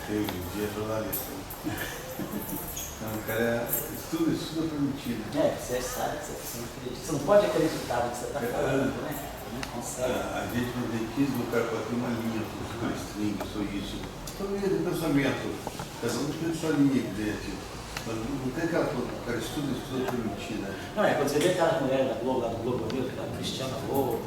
Tem hoje em dia jornalista. Então, o cara estuda para mentir, né? Você sabe que você não acredita. Você não pode acreditar no que você está falando, né? Não consegue. A gente no dentismo, o cara pode ter uma linha, dois tringos, ou isso. Então, linha de pensamento. Cada um tem sua linha de dente. Mas não tem aquela coisa, o cara estuda para mentir, né? Não, quando você vê aquelas mulheres da Globo, lá do Globo News, aquela Cristiana Lobo,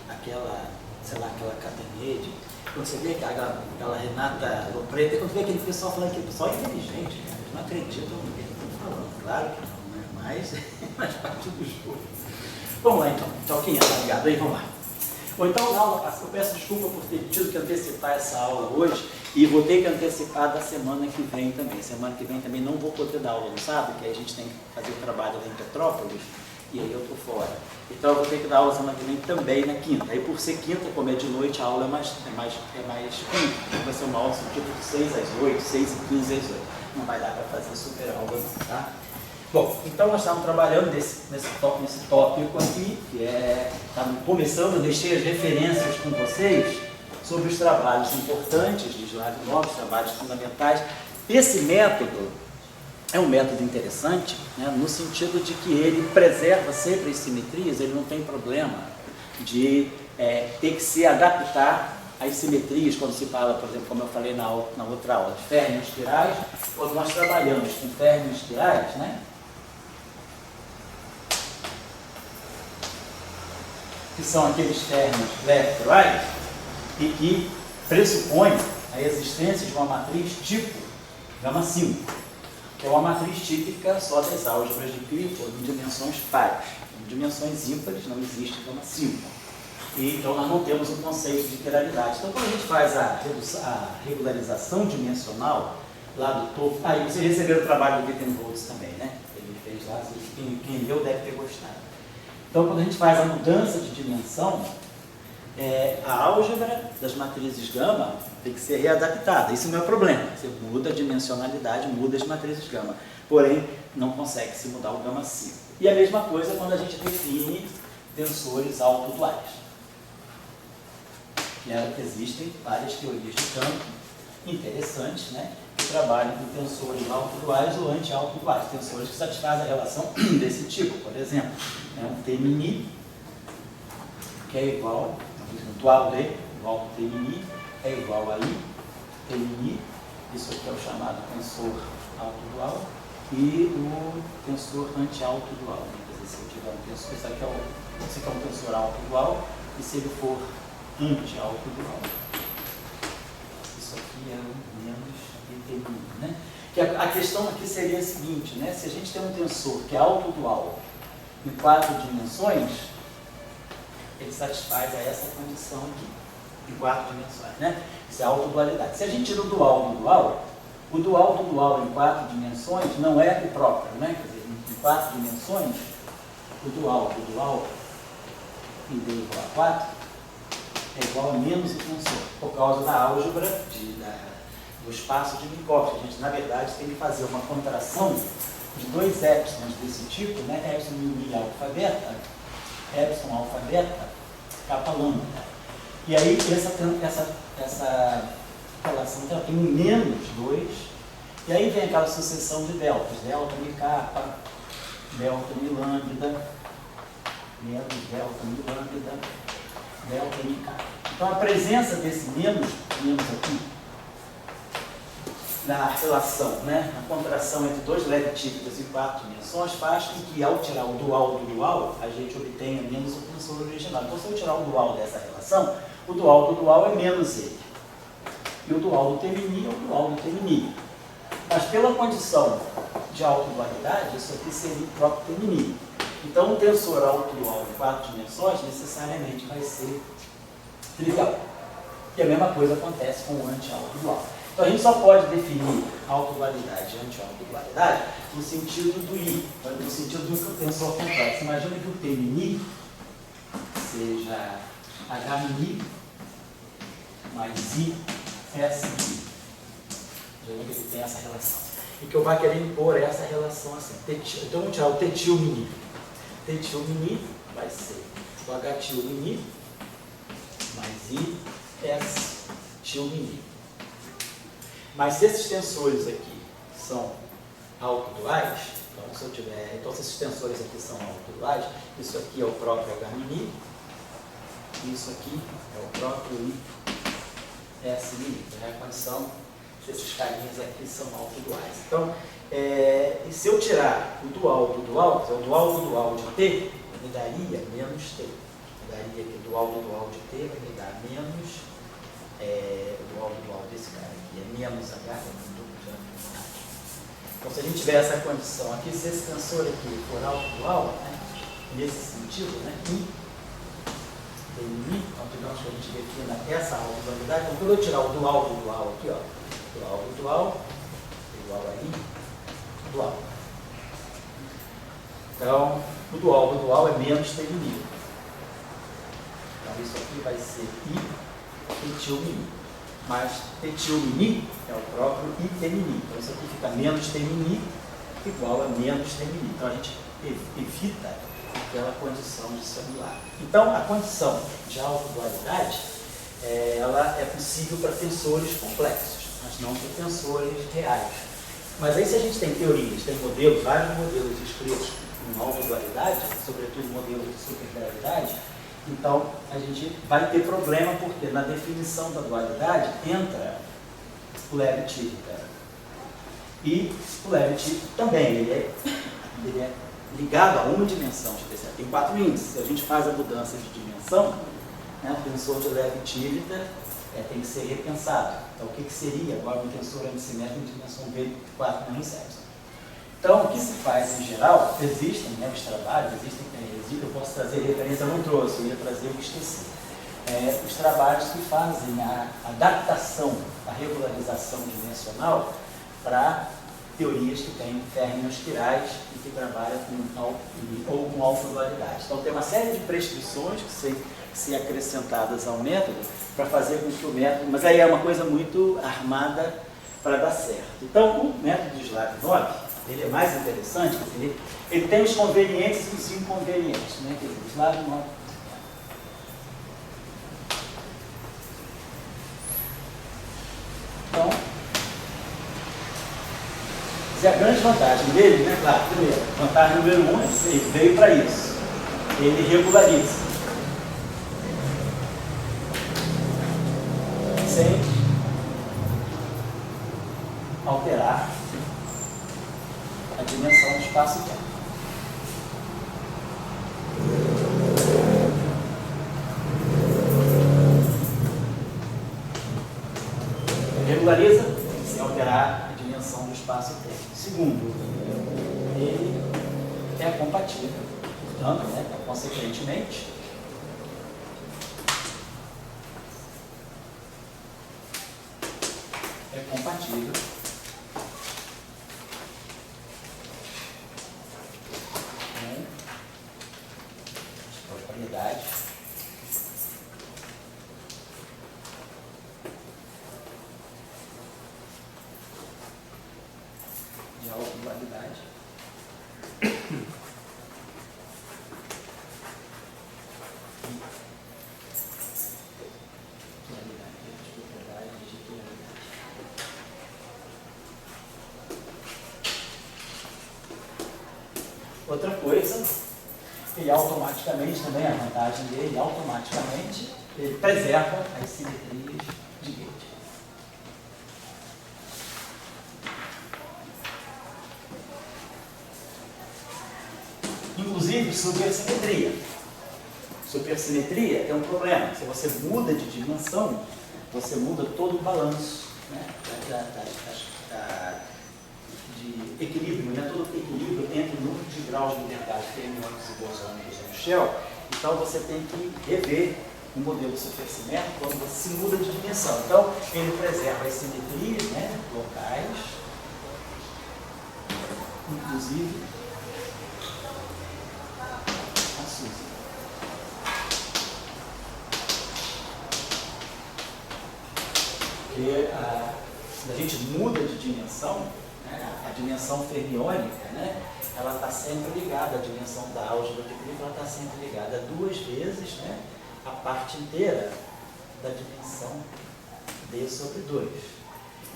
aquela, sei lá, aquela Catanede, quando você vê aquela Renata Lopreta, quando você vê aquele pessoal falando que o pessoal é inteligente, cara, eles não acreditam no que eles estão falando, claro que não, né? Mas faz parte do jogo. Vamos lá então, Tchauquinha, tá ligado aí? Vamos lá. Ou então, na aula passada, eu peço desculpa por ter tido que antecipar essa aula hoje e vou ter que antecipar da semana que vem também. Semana que vem também não vou poder dar aula no sábado, porque aí a gente tem que fazer o trabalho lá em Petrópolis e aí eu estou fora. Então eu vou ter que dar aula semana que vem também na quinta. Aí por ser quinta, como é de noite, a aula é mais curta. Então vai ser uma aula tipo de 6 às 8, 6 e 15 às 8. Não vai dar para fazer super aula não, tá? Bom, então nós estamos trabalhando nesse tópico aqui, que estamos começando, deixei as referências com vocês sobre os trabalhos importantes de Slave Novos, trabalhos fundamentais. Esse método é um método interessante, né, no sentido de que ele preserva sempre as simetrias, ele não tem problema de ter que se adaptar às simetrias, quando se fala, por exemplo, como eu falei na outra aula, de férmions espirais, quando nós trabalhamos com férmions espirais, né, que são aqueles férmions left e right, e que pressupõem a existência de uma matriz tipo gama 5, que é uma matriz típica só das álgebras de Clifford em dimensões pares. Em dimensões ímpares não existe gama 5. E então nós não temos um conceito de literalidade. Então quando a gente faz a regularização dimensional lá do topo, aí vocês receberam o trabalho do Wittenholz também, né? Ele fez lá, quem leu deve ter gostado. Então, quando a gente faz a mudança de dimensão, a álgebra das matrizes gama tem que ser readaptada. Isso não é problema. Você muda a dimensionalidade, muda as matrizes gama. Porém, não consegue se mudar o gama 5. E a mesma coisa quando a gente define tensores autoduais. Existem várias teorias de campo interessantes, né, que trabalham com tensores autoduais ou anti-autoduais, tensores que satisfazem a relação desse tipo. Por exemplo, um T mini, que é igual, dual D, igual T mini, é igual a I, T mini, isso aqui é o chamado tensor autodual, e o tensor anti-autodual. Quer dizer, se eu tiver um tensor, esse aqui é um tensor autodual, e se ele for anti-autodual, isso aqui é o menos T mini, né? Que a questão aqui seria a seguinte, né? Se a gente tem um tensor que é autodual em 4 dimensões, ele satisfaz a essa condição aqui, em 4 dimensões, né? Isso é a autodualidade. Se a gente tira o dual do dual em 4 dimensões não é o próprio, né? Quer dizer, em 4 dimensões, o dual em D igual a 4 é igual a menos o tensor, por causa da álgebra do espaço de Minkowski. A gente, na verdade, tem que fazer uma contração de 2 épsilons desse tipo, né? Epsilon mini alfa beta, epsilon alfa beta, capa lambda. E aí essa relação ela tem um menos 2, e aí vem aquela sucessão de deltas, delta mi capa, delta mi lambda, menos delta mi lambda, delta mi capa. Então a presença desse menos aqui, na relação, né, na contração entre 2 leve-típicas e 4 dimensões, faz com que, ao tirar o dual do dual, a gente obtenha menos o tensor original. Então, se eu tirar o dual dessa relação, o dual do dual é menos ele. E o dual do T mini é o dual do T mini. Mas, pela condição de autodualidade, isso aqui seria o próprio T mini. Então, um tensor autodual em 4 dimensões, necessariamente vai ser trivial. E a mesma coisa acontece com o anti-autodual. Então, a gente só pode definir autodualidade e anti-autodualidade no sentido do I, no sentido do tensor complexo. Imagina que o T mini seja H mini mais I S mini. Já que ele tem essa relação. E que eu vou querer impor essa relação assim. Então, vamos tirar o T til mini. T til mini vai ser o H til mini mais I S til mini. Mas se esses tensores aqui são autoduais, então se esses tensores aqui são autoduais, isso aqui é o próprio H', isso aqui é o próprio S', é a condição desses carinhas aqui são autoduais. Então, e se eu tirar o dual do dual, o dual do dual de T, me daria menos T. Me daria que o dual do dual de T vai me dar menos, o dual do dual desse cara aqui é menos H, então se a gente tiver essa condição aqui, se esse tensor aqui for autodual, né, nesse sentido, né, então digamos que a gente defina essa autodualidade, então quando eu tirar o dual do dual aqui, ó, dual do dual, igual aí, dual. Então, o dual do dual é menos T'. Então, isso aqui vai ser I etil-μ. Mas etil-μ é o próprio I-T'. Então, isso aqui fica menos T', igual a menos T'. Então, a gente evita aquela condição de celular. Então, a condição de autodualidade, ela é possível para tensores complexos, mas não para tensores reais. Mas aí, se a gente tem teorias, tem modelos, vários modelos escritos com autodualidade, sobretudo modelos de supergravidade, então a gente vai ter problema, porque na definição da dualidade entra o Levi-Tivita. E o Levi-Tivita também, ele é ligado a uma dimensão especial. Tem 4 índices. Se a gente faz a mudança de dimensão, né, o tensor de Levi-Tivita tem que ser repensado. Então, o que seria agora um tensor antissimétrico de dimensão V4 menos 7? Então, o que se faz em geral, existem, né, os trabalhos, eu posso trazer referência, eu não trouxe, eu ia trazer o que esqueci. Os trabalhos que fazem a adaptação, a regularização dimensional para teorias que têm férmions quirais e que trabalham com autodualidade. Então, tem uma série de prescrições que ser acrescentadas ao método para fazer com que o método, mas aí é uma coisa muito armada para dar certo. Então, o método de Slavnov, ele é mais interessante, porque ele tem os convenientes e os inconvenientes, né? Quer dizer, o Slavnov. Então, a grande vantagem dele, né? Claro, primeiro, vantagem número 1, ele veio para isso. Ele regulariza. Sem alterar a dimensão do espaço-tempo. Ele regulariza sem alterar a dimensão do espaço-tempo. Segundo, ele é compatível, portanto, né, consequentemente, é compatível com as propriedades de autodualidade outra coisa, ele automaticamente, também a vantagem dele, automaticamente, ele preserva as simetrias de Gauge. Inclusive, supersimetria. Supersimetria é um problema. Se você muda de dimensão, você muda todo o balanço, né, de equilíbrio, né, todo o equilíbrio entre o número de graus de liberdade fermiônicos e bosônicos no shell. Então, você tem que rever o modelo supersimétrico quando você se muda de dimensão. Então, ele preserva as simetrias, né, locais, inclusive a SUSE. Porque se a gente muda de dimensão, né, a dimensão fermiônica, né, ela está sempre ligada, a dimensão da álgebra de Green, ela está sempre ligada 2 vezes, né, a parte inteira da dimensão D sobre 2.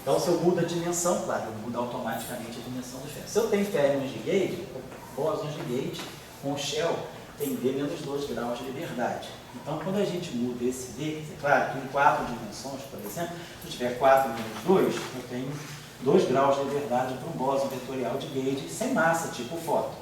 Então, se eu mudo a dimensão, claro, eu mudo automaticamente a dimensão dos ferros. Se eu tenho ferros de gauge, bósons de gauge, com Shell, tem D menos 2 graus de liberdade. Então, quando a gente muda esse D, claro que em 4 dimensões, por exemplo, se eu tiver 4 menos 2, eu tenho 2 graus de liberdade para um bóson vetorial de gauge sem massa, tipo fóton.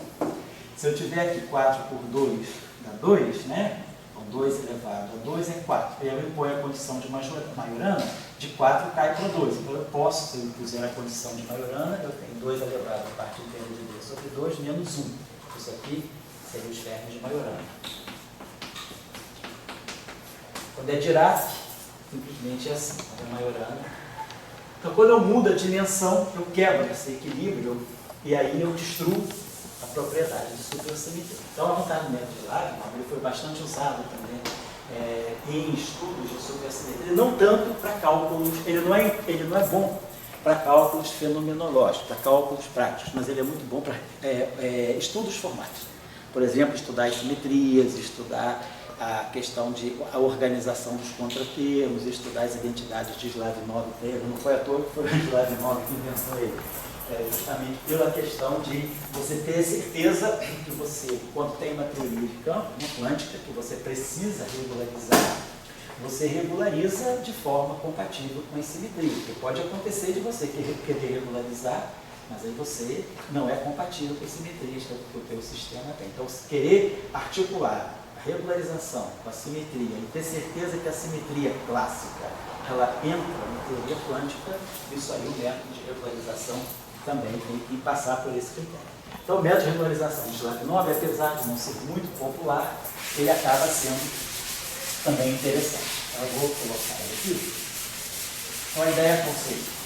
Se eu tiver aqui 4 por 2 dá 2, né? Então 2 elevado a 2 é 4. Eu imponho a condição de Majorana, de 4 cai para 2. Então eu posso, se eu impuser a condição de Majorana, eu tenho 2 elevado a parte inteira de D sobre 2 menos 1. Isso aqui seria os ferros de Majorana. Quando é Dirac, simplesmente é assim, quando é Majorana. Então, quando eu mudo a dimensão, eu quebro esse equilíbrio e aí eu destruo a propriedade de supersimetria. Então, a vontade do método de Lagrange, ele foi bastante usado também em estudos de supersimetria, não tanto para cálculos, ele não é bom para cálculos fenomenológicos, para cálculos práticos, mas ele é muito bom para estudos formais. Por exemplo, estudar as simetrias, estudar a questão de a organização dos contratermos, estudar as identidades de Slavnov. Não foi à toa que foi o Slavnov que inventou ele. Justamente pela questão de você ter certeza que você, quando tem uma teoria de campo, uma quântica, que você precisa regularizar, você regulariza de forma compatível com a simetria. Porque pode acontecer de você querer regularizar, mas aí você não é compatível com a simetria que o teu sistema tem. Então, se querer articular a regularização com a simetria e ter certeza que a simetria clássica ela entra na teoria quântica, isso aí o método de regularização também tem que passar por esse critério. Então, o método de regularização de Slavnov, apesar de não ser muito popular, ele acaba sendo também interessante. Então, eu vou colocar ele aqui. Então, a ideia é conceito.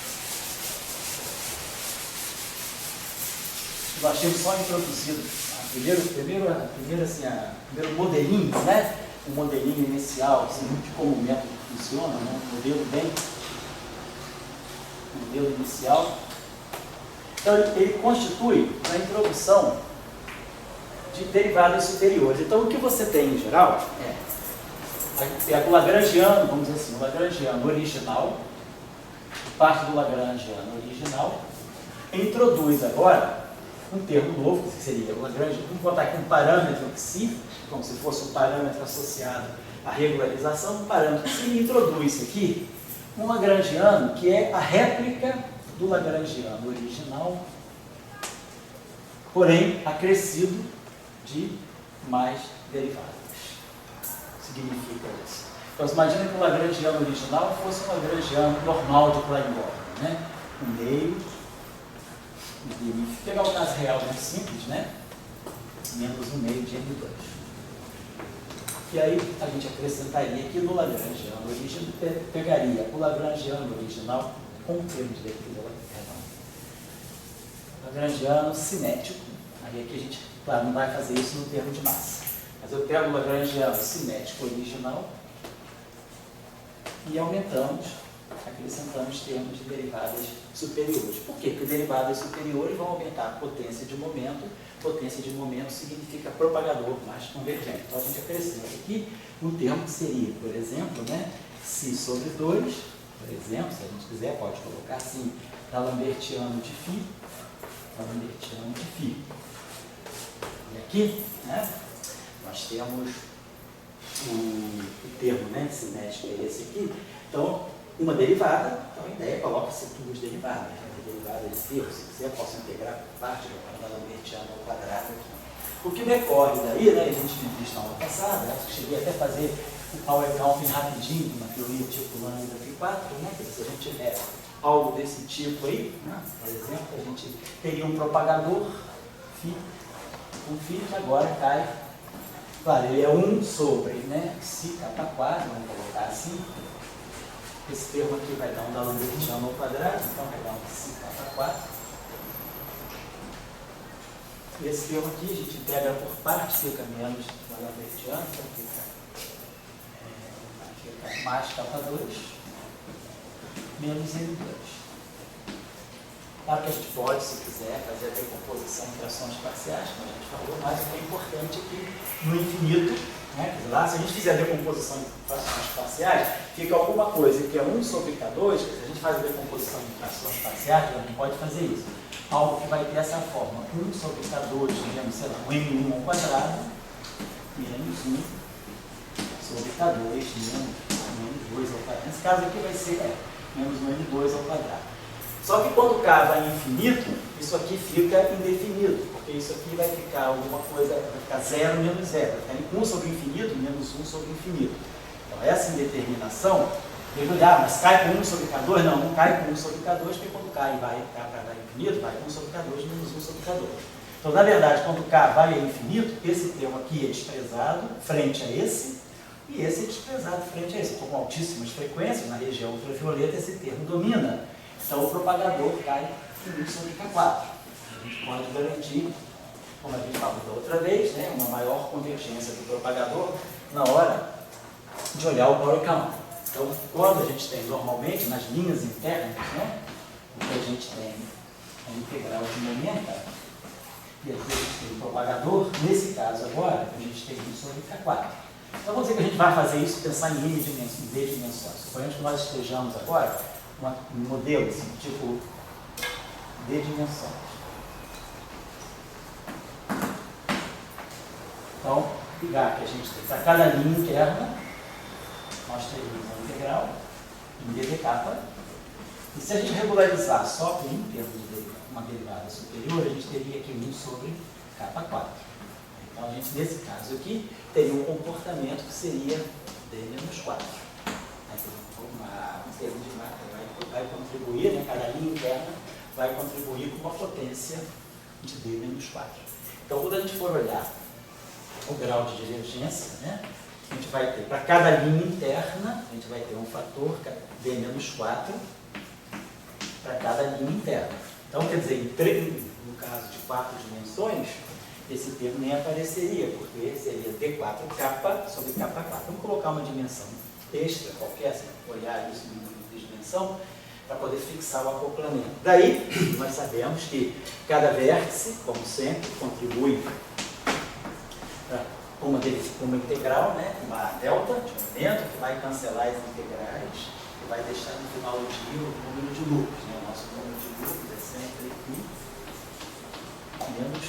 Nós tínhamos só introduzido primeiro modelinho, né? Um modelinho inicial, assim, de como o método funciona, né? Um modelo inicial. Então, ele constitui a introdução de derivadas superiores. Então, o que você tem em geral é o lagrangiano, vamos dizer assim, o lagrangiano original, parte do lagrangiano original, introduz agora um termo novo, que seria o Lagrange, vamos botar aqui um parâmetro psi, como se fosse um parâmetro associado à regularização, um parâmetro psi, introduz aqui um lagrangiano que é a réplica do lagrangiano original, porém acrescido de mais derivadas. Significa isso. Então, imagina que o lagrangiano original fosse um lagrangiano normal de Klein-Bordner, né? Um meio. Pegar o caso real mais simples, né? Menos um meio de M2. E aí a gente acrescentaria aqui no Lagrangiano original, pegaria o Lagrangiano original com o termo de Lagrangiano cinético. Aí aqui a gente, claro, não vai fazer isso no termo de massa. Mas eu pego o Lagrangiano cinético original e acrescentamos termos de derivadas superiores. Por quê? Porque derivadas superiores vão aumentar a potência de momento. Potência de momento significa propagador mais convergente. Então, a gente acrescenta aqui um termo que seria, por exemplo, né, Ψ sobre 2, por exemplo, se a gente quiser, pode colocar assim, D'Alembertiano de Φ. E aqui, né, nós temos o termo, né, cinético é esse aqui. Então, uma derivada, então a ideia coloca-se duas derivadas, derivada de termo, se quiser posso integrar por parte do D'Alembertiano ao quadrado aqui. O que decorre daí, né, a gente viu na aula passada, acho que cheguei até a fazer o power counting rapidinho, uma teoria tipo lambda π4, né, que se a gente tiver algo desse tipo aí, né, por exemplo, a gente teria um propagador, o φ agora cai, claro, ele é 1 sobre, né, Ψ κ4, vamos colocar assim. Esse termo aqui vai dar um D'Alembertiano ao quadrado, então vai dar um Ψ κ4. E esse termo aqui a gente integra por parte, fica menos D'Alembertiano, então fica mais K2 menos M2. Claro que a gente pode, se quiser, fazer a decomposição em frações parciais, como a gente falou, mas o que é importante é que no infinito, né, lá, se a gente fizer a decomposição em frações parciais, fica alguma coisa que é 1 sobre K2, se a gente faz a decomposição em frações parciais, a gente pode fazer isso. Algo que vai ter essa forma, 1 sobre K2, digamos, sei lá, um M1 ao quadrado, menos 1 sobre K2, menos 2 ao quadrado. Nesse caso aqui vai ser menos 1 N2 ao quadrado. Só que quando K vai infinito, isso aqui fica indefinido, porque isso aqui vai ficar alguma coisa, vai ficar 0 menos 0, vai ficar 1 sobre infinito menos 1 sobre infinito. Então essa indeterminação, mas cai com 1 sobre K2? Não, não cai com 1 sobre K2, porque quando K vai infinito, vai 1 sobre K2 menos 1 sobre K2. Então, na verdade, quando K vai a infinito, esse termo aqui é desprezado frente a esse, e esse é desprezado frente a esse. Com altíssimas frequências, na região ultravioleta, esse termo domina. Então, o propagador cai em 1 sobre K4. A gente pode garantir, como a gente falou da outra vez, né, uma maior convergência do propagador na hora de olhar o Bore count. Então, quando a gente tem, normalmente, nas linhas internas, né, o que a gente tem é a integral de momento, e aqui a gente tem o propagador. Nesse caso agora, a gente tem 1 sobre K4. Então, vamos dizer que a gente vai fazer isso, pensar em N dimensões, em D dimensões. Suponhamos que nós estejamos agora um modelo assim, tipo D dimensões. Então, ligar que a gente tem para cada linha interna, nós teríamos a integral em ddk. E se a gente regularizar só com um termo de uma derivada superior, a gente teria aqui 1 sobre K4. Então, a gente, nesse caso aqui, teria um comportamento que seria D menos 4. Um termo de vai contribuir, né, cada linha interna vai contribuir com uma potência de D menos 4. Então, quando a gente for olhar o grau de divergência, né, a gente vai ter, para cada linha interna, a gente vai ter um fator D menos 4 para cada linha interna. Então, quer dizer, no caso de 4 dimensões, esse termo nem apareceria, porque seria D4K sobre K4. Vamos colocar uma dimensão extra qualquer, se olhar isso em dimensão, para poder fixar o acoplamento. Daí, nós sabemos que cada vértice, como sempre, contribui com uma integral, né, uma delta de momento, que vai cancelar as integrais e vai deixar no final do dia o número de loops. Né? O nosso número de loops é sempre I menos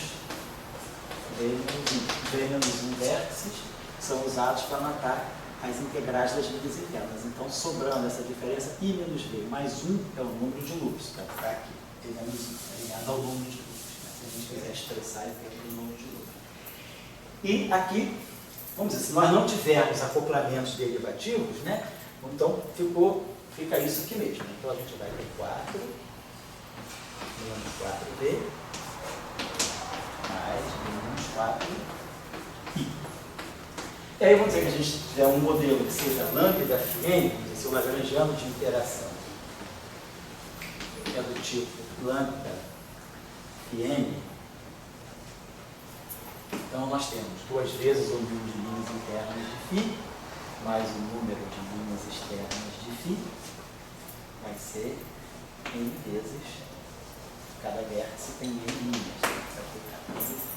V menos 1 vértices são usados para matar as integrais das linhas internas. Então, sobrando essa diferença, I menos V mais 1 é o número de loops, que vai ficar aqui. I menos 1 é ligado ao número de loops, né? Se a gente quiser expressar em termos de número de loops. E aqui, vamos dizer, se nós não tivermos acoplamentos derivativos, né, então fica isso aqui mesmo. Então, a gente vai ter 4 menos 4V mais menos 4I. E aí, vamos dizer que a gente tiver um modelo que seja lambda Fn, se o lagrangiano de interação é do tipo lambda Fn, então nós temos 2 vezes o número de linhas internas de φ, mais o número de linhas externas de φ, vai ser n vezes cada vértice tem n linhas.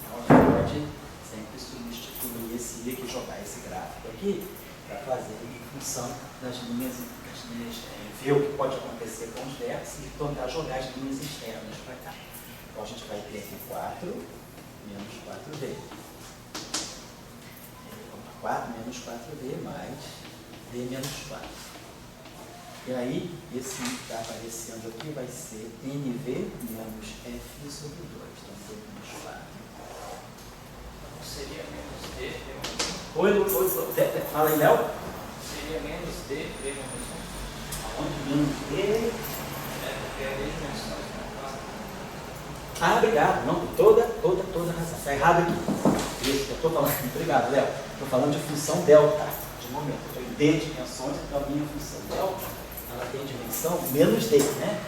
Então, a gente pode sempre substituir esse I aqui, jogar esse gráfico aqui, para fazer em função das linhas, ver o que pode acontecer com os vértices e tentar jogar as linhas externas para cá. Então, a gente vai ter aqui 4 menos 4V. 4 menos 4V mais V menos 4. E aí, esse que está aparecendo aqui vai ser NV menos F sobre 2. Então, V menos 4. Seria menos D, V menos 1. Oi, fala aí, Léo. Seria menos D, V menos 1. Aonde menos D? É, porque é D dimensões, né? Ah, obrigado. Não, toda razão. Está errado aqui. Isso, eu estou falando. Obrigado, Léo. Estou falando de função delta, de momento. Eu tenho D dimensões, então a minha função delta, ela tem dimensão menos D, né?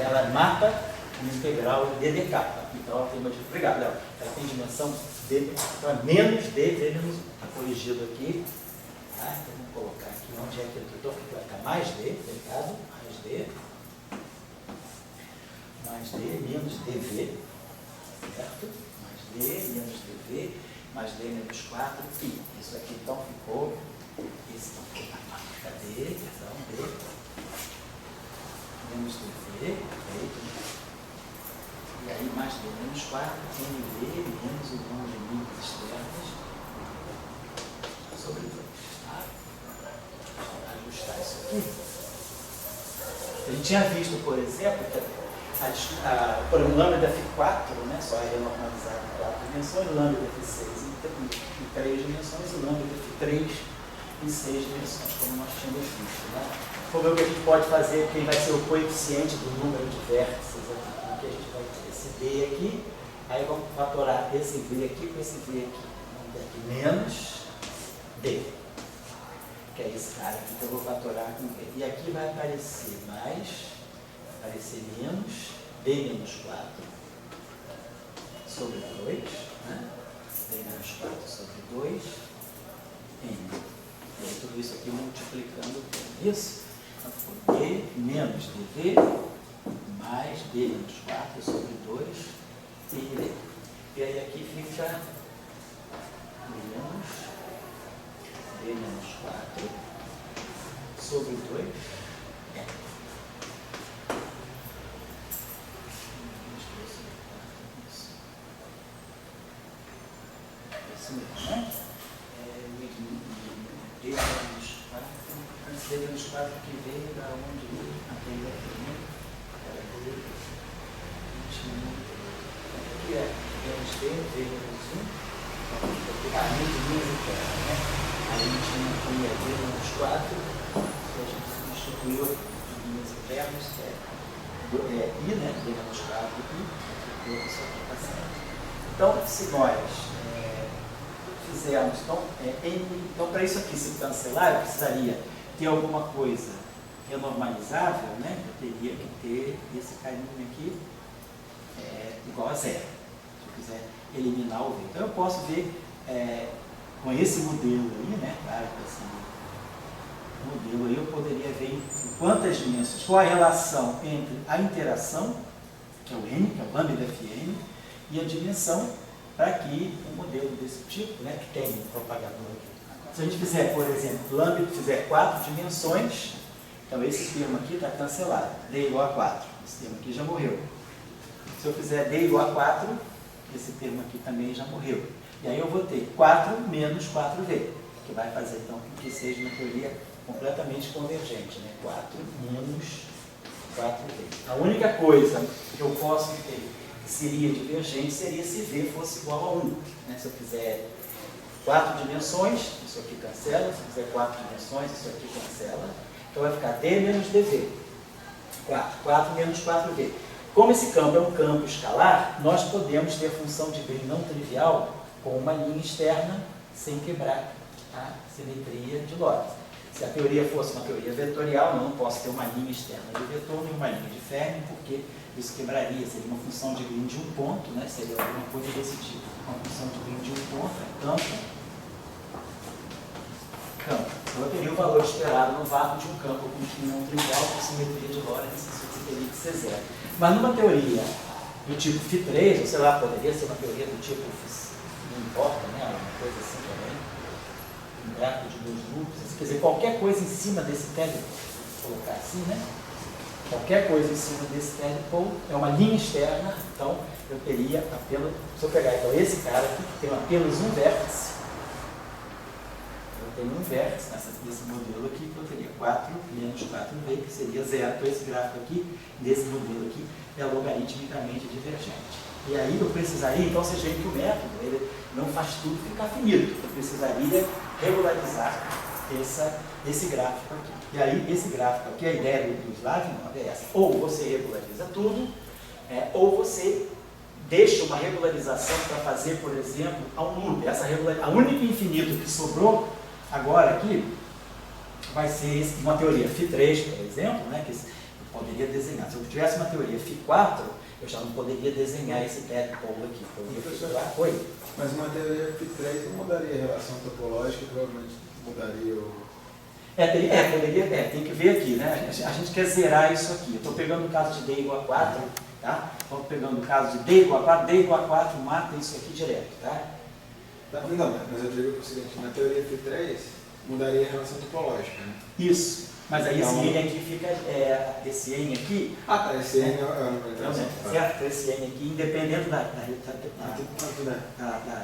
Ela mata uma integral ddk. Então ela tem uma. Obrigado, Léo. Ela tem dimensão D, então é menos D, V menos 1. Está corrigido aqui. Tá? Então vamos colocar aqui onde é que eu estou, que vai ficar mais D, obrigado, mais D. mais D menos DV, certo? Mais D menos DV, mais D menos 4i. Isso aqui então ficou, cadê? Perdão, D menos DV, perfeito. E aí mais D menos 4, NV menos o número de limites externas sobre 2. Tá? Ajustar isso aqui. A gente tinha visto, por exemplo, que por um lambda F4, né, só é renormalizado em 4 dimensões, o lambda F6 em 3 dimensões e o lambda F3 em 6 dimensões, como nós tínhamos visto. Né? Vamos ver o que a gente pode fazer, quem vai ser o coeficiente do número de vértices aqui. Então, aqui a gente vai ter esse D aqui, aí vamos fatorar esse V aqui com esse V aqui. Vamos ter aqui menos D, que é esse cara aqui que eu vou fatorar com V. E aqui vai aparecer mais, vai aparecer menos D menos 4 sobre 2, né? D menos 4 sobre 2, N. E aí tudo isso aqui multiplicando por isso. Então, D menos DV mais D menos 4 sobre 2 e aí aqui fica menos D menos 4 sobre 2 isso mesmo, né? D menos 4 que veio da onde aquele aqui, né? Aqui é menos D, V menos 1, a linhas internas, né? A gente tinha aqui D menos 4, que a gente substituiu de linhas internas, que é I, né? D menos 4 I, e isso aqui está certo. Então, se nós fizermos, então para isso aqui se cancelar, eu precisaria ter alguma coisa renormalizável, né? Eu teria que ter esse carinho aqui igual a zero, se eu quiser eliminar o V. Então eu posso ver com esse modelo aí, né? Claro que esse modelo aí eu poderia ver em quantas dimensões, qual a relação entre a interação, que é o N, que é o lambda Fn, e a dimensão para que um modelo desse tipo, né, que tem um propagador aqui. Se a gente fizer, por exemplo, lambda fizer 4 dimensões, então esse termo aqui está cancelado, D igual a 4, esse termo aqui já morreu. Se eu fizer D igual a 4, esse termo aqui também já morreu. E aí eu vou ter 4 menos 4V, que vai fazer então com que seja uma teoria completamente convergente, né? 4 menos 4V. A única coisa que eu posso ter que seria divergente seria se V fosse igual a 1. Né? Se eu fizer 4 dimensões, isso aqui cancela. Se eu fizer 4 dimensões, isso aqui cancela. Então vai ficar D menos DV. 4 menos 4V. Como esse campo é um campo escalar, nós podemos ter função de green não trivial com uma linha externa sem quebrar a simetria de Lorentz. Se a teoria fosse uma teoria vetorial, eu não posso ter uma linha externa de vetor nem uma linha de Fermi, porque isso quebraria, seria uma função de green de um ponto, né? Seria alguma coisa desse tipo. Uma função de green de um ponto, campo. Então eu teria o valor esperado no vácuo de um campo com não trivial com simetria de Lorentz, isso teria que ser zero. Mas numa teoria do tipo Φ3, ou sei lá, poderia ser uma teoria do tipo, não importa, né? Uma coisa assim também, um gráfico de 2 núcleos, quer dizer, qualquer coisa em cima desse tedipole, vou colocar assim, né? Qualquer coisa em cima desse tedipole é uma linha externa, então eu teria apenas, se eu pegar então esse cara aqui, que tem apenas um vértice, eu tenho um vértice nesse modelo aqui, que eu teria 4 menos 4V, que seria zero. Então esse gráfico aqui, desse modelo aqui, é logaritmicamente divergente. E aí eu precisaria, então vocês veem que o método, ele não faz tudo ficar finito. Eu precisaria regularizar esse gráfico aqui. E aí esse gráfico aqui, a ideia do Slavnov é essa. Ou você regulariza tudo, ou você deixa uma regularização para fazer, por exemplo, a um loop. A única infinito que sobrou agora aqui vai ser uma teoria Φ3, por exemplo, né, que eu poderia desenhar. Se eu tivesse uma teoria Φ4, eu já não poderia desenhar esse tedipole aqui. Oi? Mas uma teoria Φ3 não mudaria a relação topológica, provavelmente mudaria o... Poderia, tem que ver aqui, né? A gente quer zerar isso aqui. Eu estou pegando o caso de D igual a 4, tá? Vamos pegando o caso de D igual a 4, D igual a 4 mata isso aqui direto, tá? Não, mas eu digo o seguinte, na teoria F3 mudaria a relação topológica, né? Isso. Mas aí esse Então- N aqui fica, esse N aqui, Ah, tá, esse N é o certo? Esse N aqui, independente da né?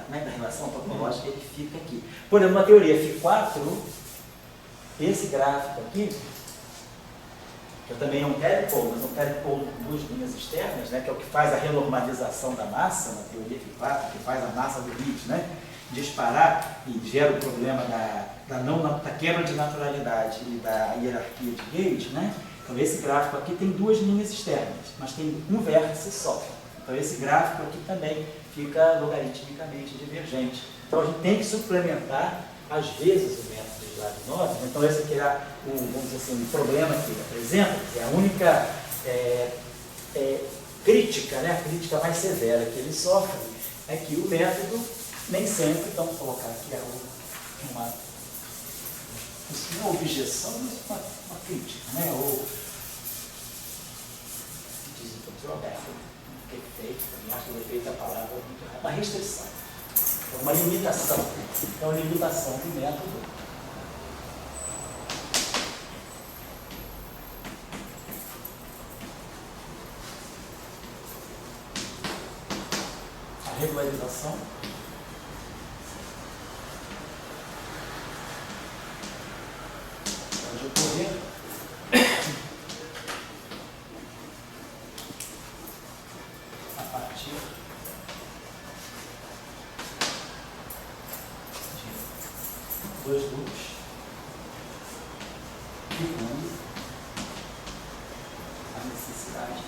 da relação topológica, ele fica aqui. Por exemplo, na teoria F4, esse gráfico aqui, que também é um teripolo, mas um teripolo com duas linhas externas, né, que é o que faz a renormalização da massa, na teoria F4, que faz a massa do bit, né, disparar e gera o problema da quebra de naturalidade e da hierarquia de gauge, né? Então esse gráfico aqui tem duas linhas externas, mas tem um vértice só. Então esse gráfico aqui também fica logaritmicamente divergente. Então a gente tem que suplementar, às vezes, o método de Lyapunov. Então esse aqui é vamos dizer assim, o problema que ele apresenta, que é a única crítica, né? A crítica mais severa que ele sofre é que o método nem sempre, então vou colocar aqui uma objeção, mas uma crítica, né? Ou defeito, eu acho que defeito é a palavra muito errada, uma restrição, uma limitação. Então, a limitação do método a regularização pode ocorrer a partir de dois loops segundo a necessidade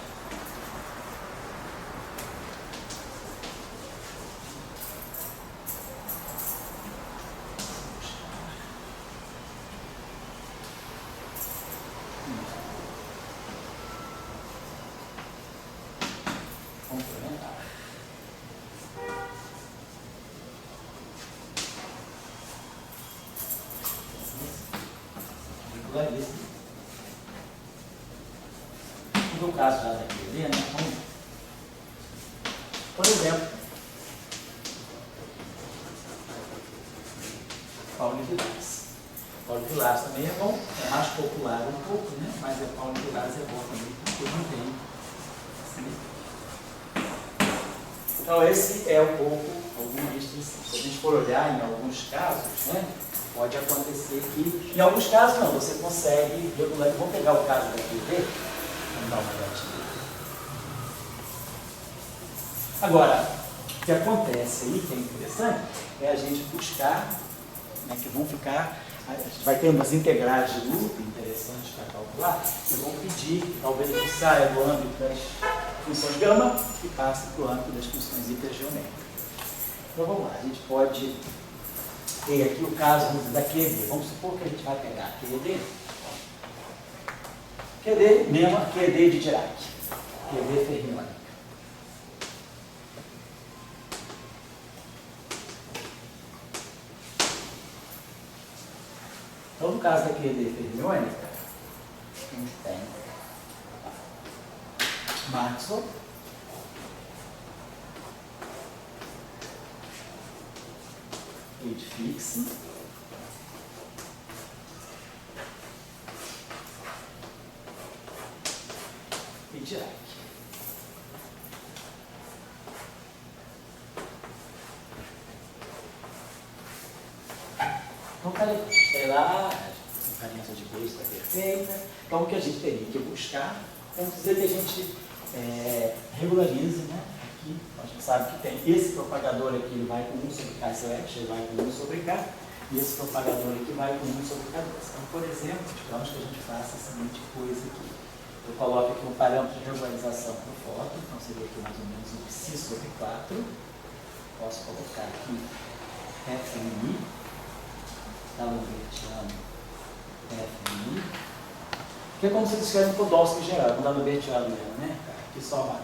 complementar. Regulariza. No caso já da QD, né? Então, por exemplo, Paulo Vilares. Paulo Vilares também é bom, é mais popular um pouco, né? Mas Paulo Vilares é bom também, porque não tem. Assim. Então esse é um pouco alguma restrição. Se a gente for olhar em alguns casos, né? Pode acontecer que, em alguns casos não, você consegue regularizar. Vamos pegar o caso da QD, vamos dar uma olhadinha. Agora, o que acontece aí, que é interessante, é a gente buscar, né, que vão ficar, a gente vai ter umas integrais de loop interessantes para calcular, que vão pedir que talvez não saia do âmbito das funções gama e passe para o âmbito das funções hipergeométricas. Então vamos lá, a gente pode ter aqui o caso da QED. Vamos supor que a gente vai pegar a QED. QED mesmo, QED de Dirac. QED fermiônica. Então, no caso da QED fermiônica, a gente tem Maxwell, fixe e Dirac. Então, sei lá, a diferença de base está perfeita. Então, o que a gente teria que buscar, vamos dizer que a gente regularize, né? Aqui, a gente sabe que tem esse propagador aqui, ele vai com 1 sobre K slash, ele vai com 1 sobre K, e esse propagador aqui vai com 1 sobre K2. Então, por exemplo, digamos que a gente faça a seguinte coisa aqui. Eu coloco aqui um parâmetro de regularização para o fóton, então seria aqui mais ou menos um psi sobre 4. Posso colocar aqui FMI, está lambertiano FMI, que é como se escreve um Podolsky geral, um lambertiano mesmo, né? Aqui só mais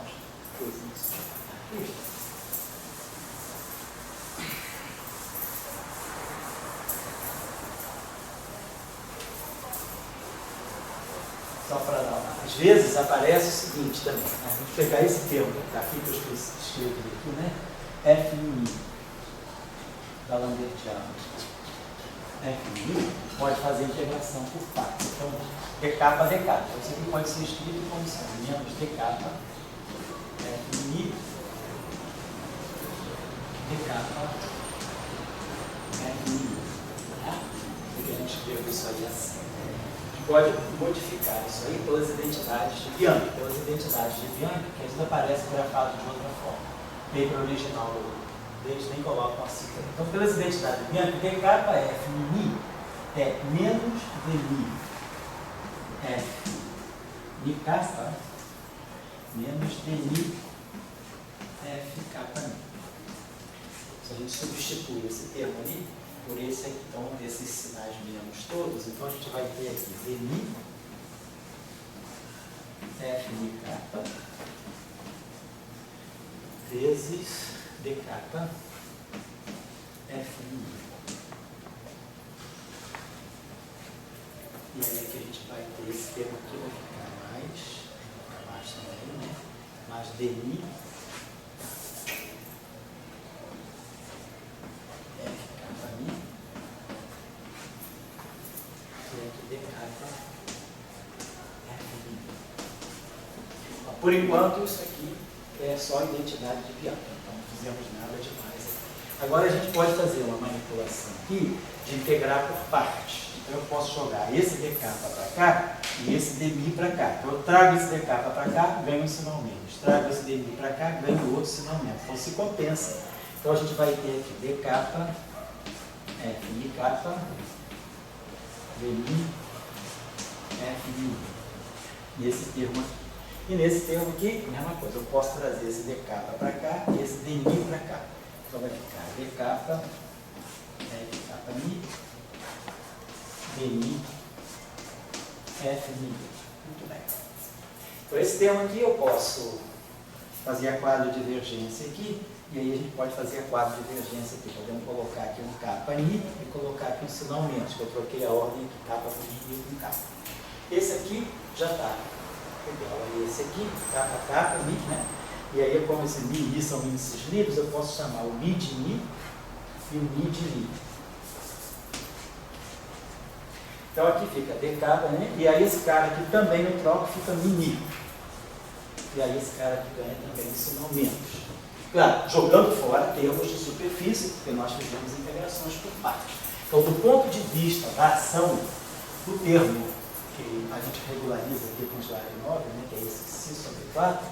coisinhas. Só para dar uma Às vezes aparece o seguinte também, né? Vamos pegar esse termo que está aqui, que eu escrevi aqui, né? F1i, da Lambertiana. F1i pode fazer integração por partes. Então, d capa, d capa. Então, isso aqui pode ser escrito como sendo menos d capa, F1i, d capa, F1i. Tá? Porque a gente escreve isso aí assim. Pode modificar isso aí pelas identidades de Bianchi. Pelas identidades de Bianchi, que às vezes aparece grafado de outra forma. Paper original deles nem colocam assim. Então, pelas identidades de Bianchi, d capa F mi é menos dmi F mi capa menos dmi F capa mi. Se a gente substitui esse termo ali por esse aqui, então, esses sinais menos todos, então a gente vai ter aqui dmi F mi capa vezes d capa F mi. E aí aqui a gente vai ter esse termo aqui, vai ficar mais também, né? Mais dmi F capa mi. D capa F mi. Por enquanto, isso aqui é só a identidade de Bianchi, então não fizemos nada demais aqui. Agora a gente pode fazer uma manipulação aqui de integrar por partes. Então eu posso jogar esse d capa para cá e esse dmi para cá. Então eu trago esse d capa para cá, ganho um sinal menos. Trago esse dmi para cá, ganho outro sinal menos. Então se compensa. Então a gente vai ter aqui d capa F mi capa dmi F mi. Nesse termo aqui. E nesse termo aqui, a mesma coisa. Eu posso trazer esse d capa para cá e esse dmi para cá. Então vai ficar d capa F capa mi dmi F mi. Muito bem. Por esse termo aqui eu posso fazer a quadra de divergência aqui, e aí a gente pode fazer a quadra de divergência aqui. Podemos colocar aqui um capa mi e colocar aqui um sinal menos, que eu troquei a ordem aqui, capa com mi e com capa. Esse aqui já está igual a esse aqui, capa, capa, mi, né? E aí, como esse mi e mi são índices livres, eu posso chamar o mi de mi e o mi de mi. Então aqui fica d capa, né? E aí esse cara aqui também eu troco, fica mi mi. E aí esse cara aqui ganha também sinal menos. Claro, jogando fora termos de superfície, porque nós fizemos integrações por partes. Então, do ponto de vista da ação do termo que a gente regulariza aqui com o slide 9, né, que é esse 5 sobre 4,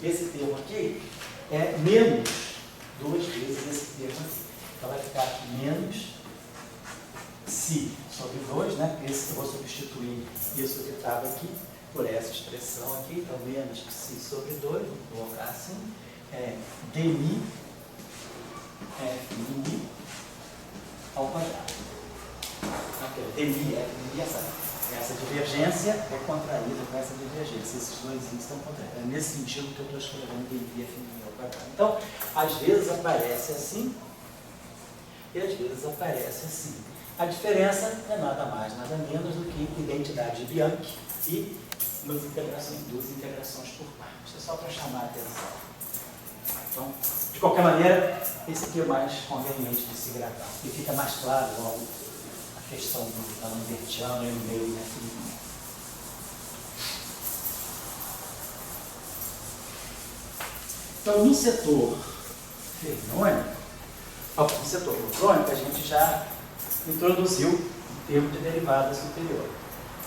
esse termo aqui é menos 2 vezes esse termo aqui. Então vai ficar aqui menos si sobre 2, né? Esse eu vou substituir isso que estava aqui por essa expressão aqui, então menos que si sobre 2, vou colocar assim, é dmi F mi ao quadrado. Dmi F mi, essa divergência é contraída com essa divergência. Esses dois índices estão contraídos. É nesse sentido que eu estou escrevendo dmi F mi ao quadrado. Então, às vezes aparece assim e às vezes aparece assim. A diferença é nada mais, nada menos do que identidade de Bianchi e duas integrações por partes. É só para chamar a atenção. Então, de qualquer maneira, esse aqui é mais conveniente de se gravar. E fica mais claro logo a questão da Lambertiana e o meio, né? Então, no setor fermiônico, no setor protônico, a gente já introduziu o termo de derivada superior.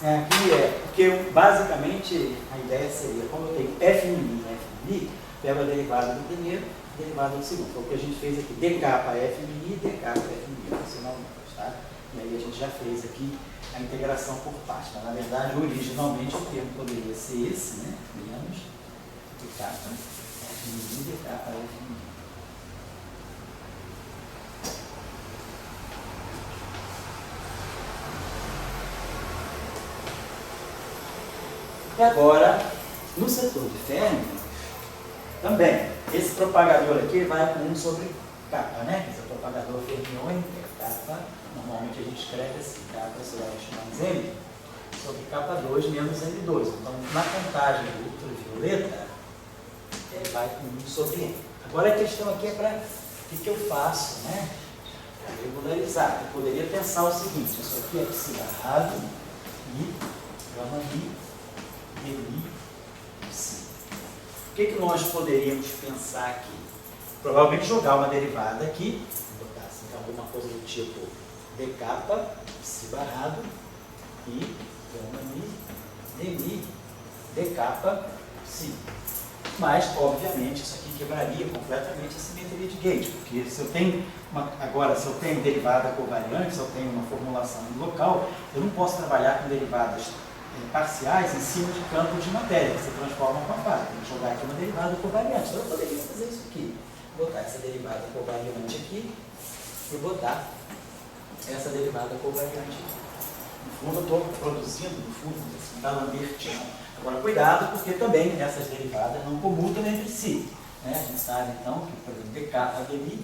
Aqui porque basicamente a ideia seria, como eu tenho F mi e F mi, pego a derivada do primeiro e a derivada do segundo. Então, o que a gente fez aqui, d capa F mi e d capa F mi, finalmente, tá? E aí a gente já fez aqui a integração por partes. Mas, na verdade, originalmente o termo poderia ser esse, né? Menos d capa F mi e d capa F mi. E agora, no setor de Fermi, também, esse propagador aqui vai com 1 sobre capa, né? Esse é o propagador fermiônico, capa, normalmente a gente escreve assim, capa / mais m sobre capa 2 menos M2. Então, na contagem do ultravioleta, vai com 1 sobre N. Agora a questão aqui é para o que eu faço, né? Para regularizar. Eu poderia pensar o seguinte, isso aqui é psi barrado e gama mi, dmi, psi. O que nós poderíamos pensar aqui? Provavelmente jogar uma derivada aqui, vou botar assim, alguma coisa do tipo d capa, psi barrado e gama mi, dmi, d capa, psi. Mas, obviamente, isso aqui quebraria completamente a simetria de gauge, porque se eu tenho se eu tenho derivada covariante, se eu tenho uma formulação local, eu não posso trabalhar com derivadas parciais em cima de campo de matéria, que se transformam com a parte. Eu vou jogar aqui uma derivada covariante. Então, eu poderia fazer isso aqui. Botar essa derivada covariante aqui e botar essa derivada covariante aqui. No fundo, eu estou produzindo, no fundo, assim, D'Alembertiano. Agora, cuidado, porque também essas derivadas não comutam entre si. Né? A gente sabe, então, que, por exemplo, dk dmi,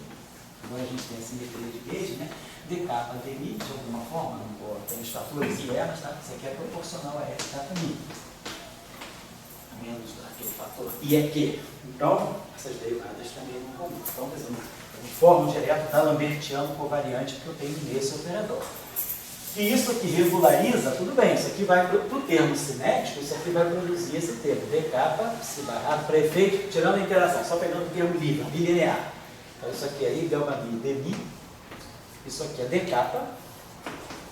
agora a gente tem a simetria de gauge, né? dk dmi, de alguma forma, tem os fatores e mas tá? Isso aqui é proporcional a f dmi. Menos aquele fator I é Q. Então, essas derivadas também não comutam. Então, por exemplo, de forma direta, D'Alembertiano covariante que eu tenho nesse operador. Que isso aqui regulariza, tudo bem, isso aqui vai para o termo cinético, isso aqui vai produzir esse termo, d capa, psi barrado, para efeito, tirando a interação, só pegando o termo livre, bilinear. Então isso aqui é I, gama mi, dmi, isso aqui é d capa,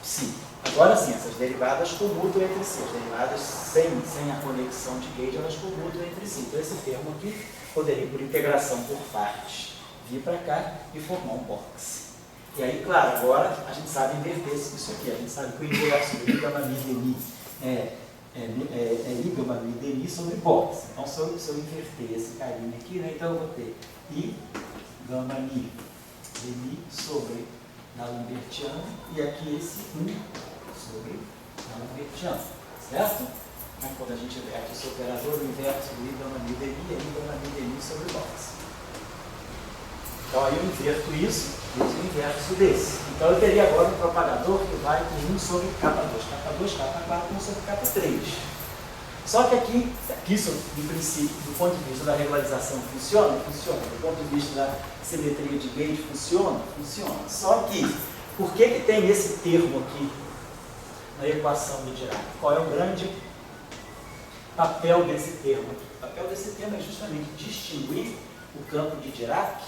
psi. Agora sim, essas derivadas comutam entre si, as derivadas sem a conexão de gauge, elas comutam entre si. Então esse termo aqui poderia, por integração por partes, vir para cá e formar um box. E aí, claro, agora a gente sabe inverter isso aqui. A gente sabe que o inverso do I gama mi dmi é I gama mi dmi sobre box. Então, se eu inverter esse carinha aqui, né, então eu vou ter I gama mi dmi sobre D'Alembertiano e aqui esse 1 sobre D'Alembertiano. Certo? Mas quando a gente inverte esse operador, o inverso do I gama mi dmi é I gama mi dmi sobre box. Então aí eu inverto isso e o inverso desse. Então eu teria agora um propagador que vai com 1 sobre capa 2, capa 2, capa 4, 1 sobre capa 3. Só que aqui isso, em princípio, do ponto de vista da regularização, funciona? Funciona. Do ponto de vista da simetria de gauge, funciona? Funciona. Só que, por que tem esse termo aqui na equação de Dirac? Qual é o grande papel desse termo aqui? O papel desse termo é justamente distinguir o campo de Dirac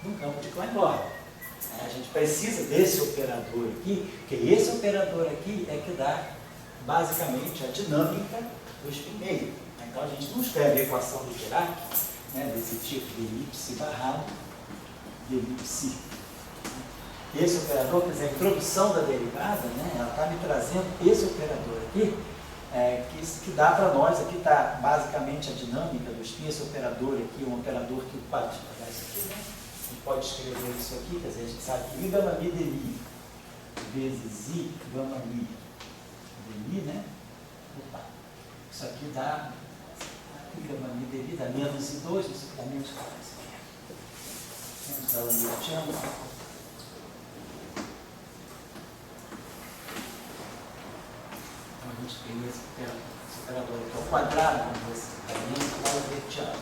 no campo de Klein-Bora. A gente precisa desse operador aqui, porque esse operador aqui é que dá, basicamente, a dinâmica do spin meio. Então, a gente não escreve a equação de Dirac, né, desse tipo de elipse barrado de elipse. Esse operador, quer dizer, a introdução da derivada, né, ela está me trazendo esse operador aqui, que dá para nós, aqui está basicamente a dinâmica do spin, esse operador aqui, um operador que pode pegar isso aqui, né? A gente pode escrever isso aqui, quer dizer, a gente sabe que I gama mi dmi vezes I gama mi dmi, né? Opa. Isso aqui dá I gama mi dmi, dá menos I2, isso aqui dá menos 4. Menos D'Alembertiano. Então a gente tem esse operador aqui ao quadrado, esse menos D'Alembertiano.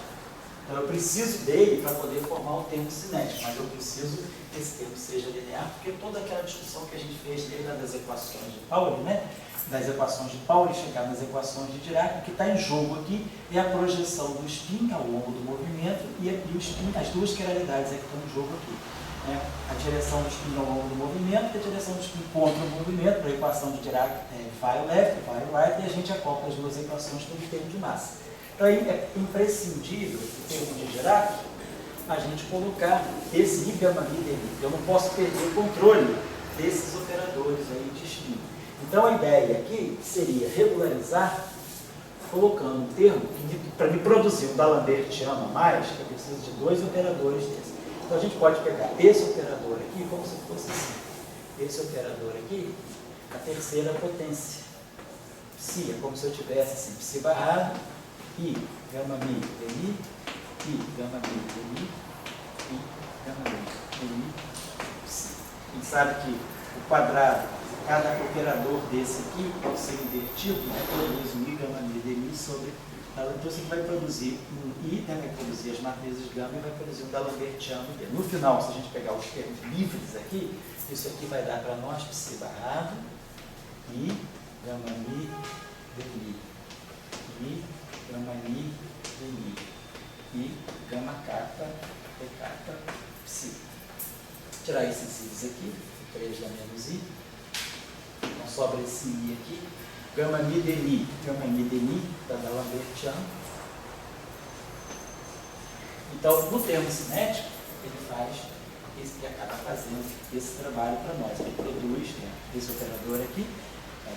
Então eu preciso dele para poder formar o termo cinético, mas eu preciso que esse termo seja linear, porque toda aquela discussão que a gente fez desde das equações de Pauli, né? Das equações de Pauli, chegar nas equações de Dirac, o que está em jogo aqui é a projeção do spin ao longo do movimento e o spin, as duas quiralidades que estão em jogo aqui. Né? A direção do spin ao longo do movimento e a direção do spin contra o movimento, para a equação de Dirac phi left, phi right, e a gente acopla as duas equações para o termo de massa. Então aí é imprescindível, em termos de Dirac, a gente colocar esse I gama mi dmi. Eu não posso perder o controle desses operadores aí de spin. Então a ideia aqui seria regularizar colocando um termo para me produzir um D'Alembertiano a mais, eu preciso de dois operadores desses. Então a gente pode pegar esse operador aqui como se fosse assim. Esse operador aqui, a terceira potência. Psi, é como se eu tivesse assim, psi barrado, I gama mi dmi, I gama mi dmi, I gama mi dmi, psi. A gente sabe que o quadrado cada operador desse aqui, ao ser invertido, produz um I gama mi de mi sobre. Então você vai produzir um I, né, vai produzir as matrizes gama e vai produzir um D'Alembertiano D. No final, se a gente pegar os termos livres aqui, isso aqui vai dar para nós psi barrado, I gama mi de mi, I gama mi de mi, I gama kappa de kappa psi. Tirar esses I's aqui, 3 dá menos I, então sobra esse I aqui. Gama mi de mi da D'Alembertiano. Então, no termo cinético, ele faz esse que acaba fazendo esse trabalho para nós. Ele produz, né, esse operador aqui,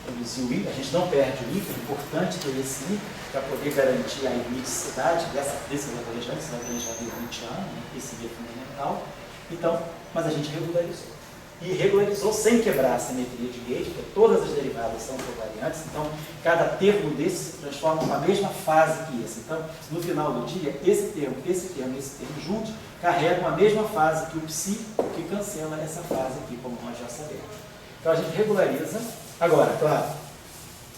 produzir o I, a gente não perde o I, é importante ter esse I para poder garantir a ermiticidade desse laterejante, esse laterejante ermitiano, né, esse I é fundamental. Então, mas a gente regularizou. E regularizou sem quebrar a simetria de Gauge, porque todas as derivadas são covariantes, então cada termo desse se transforma numa mesma fase que esse. Então, no final do dia, esse termo juntos carregam a mesma fase que o psi, que cancela essa fase aqui, como nós já sabemos. Então a gente regulariza. Agora, claro,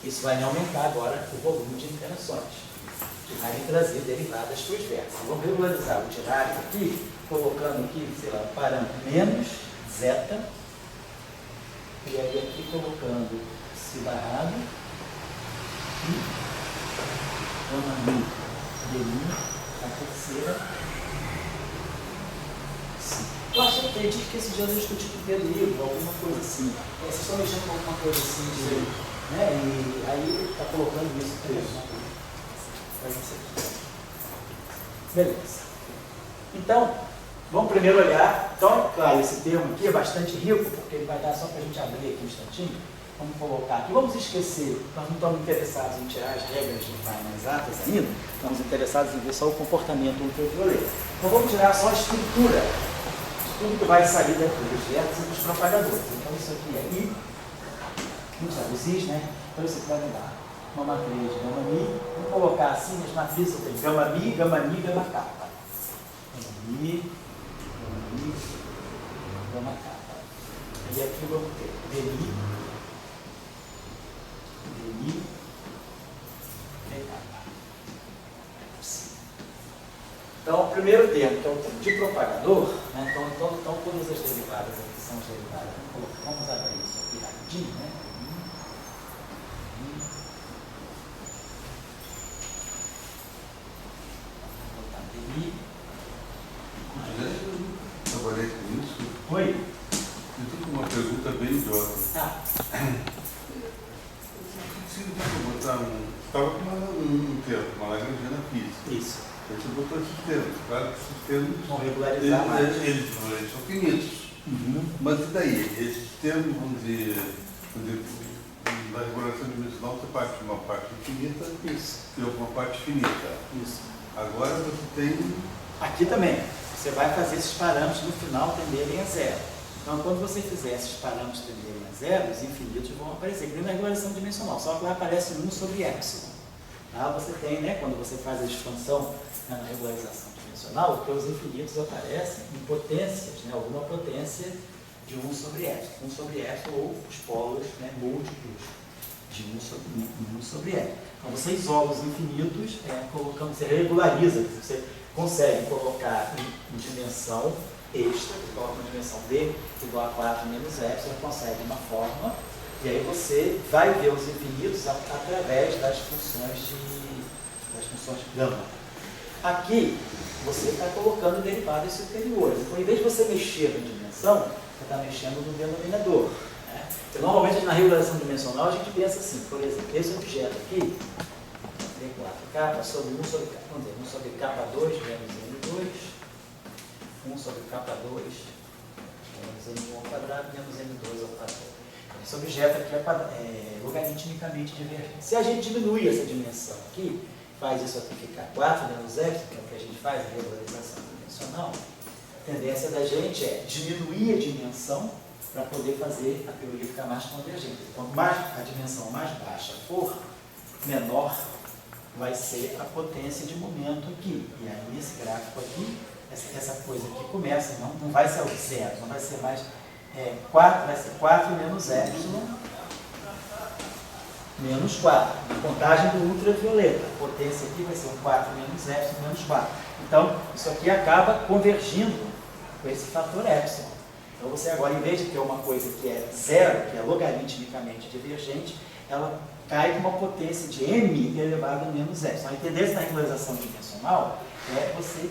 isso vai aumentar agora o volume de interações, que vai me trazer derivadas transversas. Vamos regularizar o dirário aqui, colocando aqui, sei lá, parâmetro menos zeta, e aí aqui colocando psi barrado e gama mi de mi, a terceira psi. Eu acho que a gente esquece de discutir com o Pedro, alguma coisa assim. Vocês estão mexendo com alguma coisa assim, né? E aí está colocando isso tudo. Beleza. Então, vamos primeiro olhar. Então, claro, esse termo aqui é bastante rico, porque ele vai dar só para a gente abrir aqui um instantinho. Vamos colocar aqui. Vamos esquecer, nós não estamos interessados em tirar as regras de Feynman exatas ainda, estamos interessados em ver só o comportamento ultravioleta. Então, vamos tirar só a estrutura de tudo que vai sair dentro dos vértices e dos propagadores. Então, isso aqui é I, não sabe, os Is, né? Então, isso aqui vai me dar uma matriz de gama mi. Vamos colocar assim, as matrizes eu tenho gama mi, gama kappa. Gama mi, gama kappa. E aqui vamos ter dmi, d kappa. Então, o primeiro termo, que é o termo de propagador, né? Então, todas as derivadas aqui são as derivadas. Vamos abrir isso aqui rapidinho, né? Trabalhei com isso. Oi? Eu estou com uma pergunta bem idiota. Ah. Se você botar estava com um termo, uma lagrangiana física. Isso. Aí você botou esses termos. Claro que esses termos Vão regularizar mais. eles são finitos. Mas e daí? Esses termos, vamos dizer, na regulação dimensional você parte de uma parte infinita e uma parte finita. Isso. Agora você tem. Aqui também, você vai fazer esses parâmetros no final tenderem a zero. Então, quando você fizer esses parâmetros tenderem a zero, os infinitos vão aparecer. Aqui na regulação dimensional, só que lá aparece 1 sobre epsilon. Lá você tem, né, quando você faz a expansão, né, na regularização dimensional, que os infinitos aparecem em potências, né, alguma potência de 1 sobre epsilon. 1 sobre epsilon ou os polos, né, múltiplos de 1 sobre epsilon. Então, você isola os infinitos, colocando, você regulariza, você consegue colocar em dimensão extra, você coloca uma dimensão D igual a 4 menos epsilon, você consegue uma fórmula, e aí você vai ver os infinitos através das funções gama. Aqui, você está colocando derivadas superiores. Então, em vez de você mexer na dimensão, você está mexendo no denominador. Né? Então, normalmente, na regulação dimensional, a gente pensa assim, por exemplo, esse objeto aqui, D4K sobre 1 sobre K, vamos dizer, 1 sobre K2 menos N2, 1 sobre K2 menos N1 ao quadrado menos N2 ao quadrado. Esse objeto aqui é logaritmicamente divergente. Se a gente diminuir essa dimensão aqui, faz isso aqui ficar 4 menos epsilon, que é o que a gente faz na regularização dimensional, a tendência da gente é diminuir a dimensão para poder fazer a teoria ficar mais convergente. Quanto mais a dimensão mais baixa for, menor vai ser a potência de momento aqui. E aí esse gráfico aqui, essa coisa aqui começa, não vai ser o zero, não vai ser mais vai ser 4 menos epsilon menos 4. A contagem do ultravioleta. A potência aqui vai ser um 4 menos epsilon menos 4. Então, isso aqui acaba convergindo com esse fator epsilon. Então, você agora, em vez de ter uma coisa que é zero, que é logaritmicamente divergente, ela cai com uma potência de m elevado a menos epsilon. A tendência da regularização dimensional é você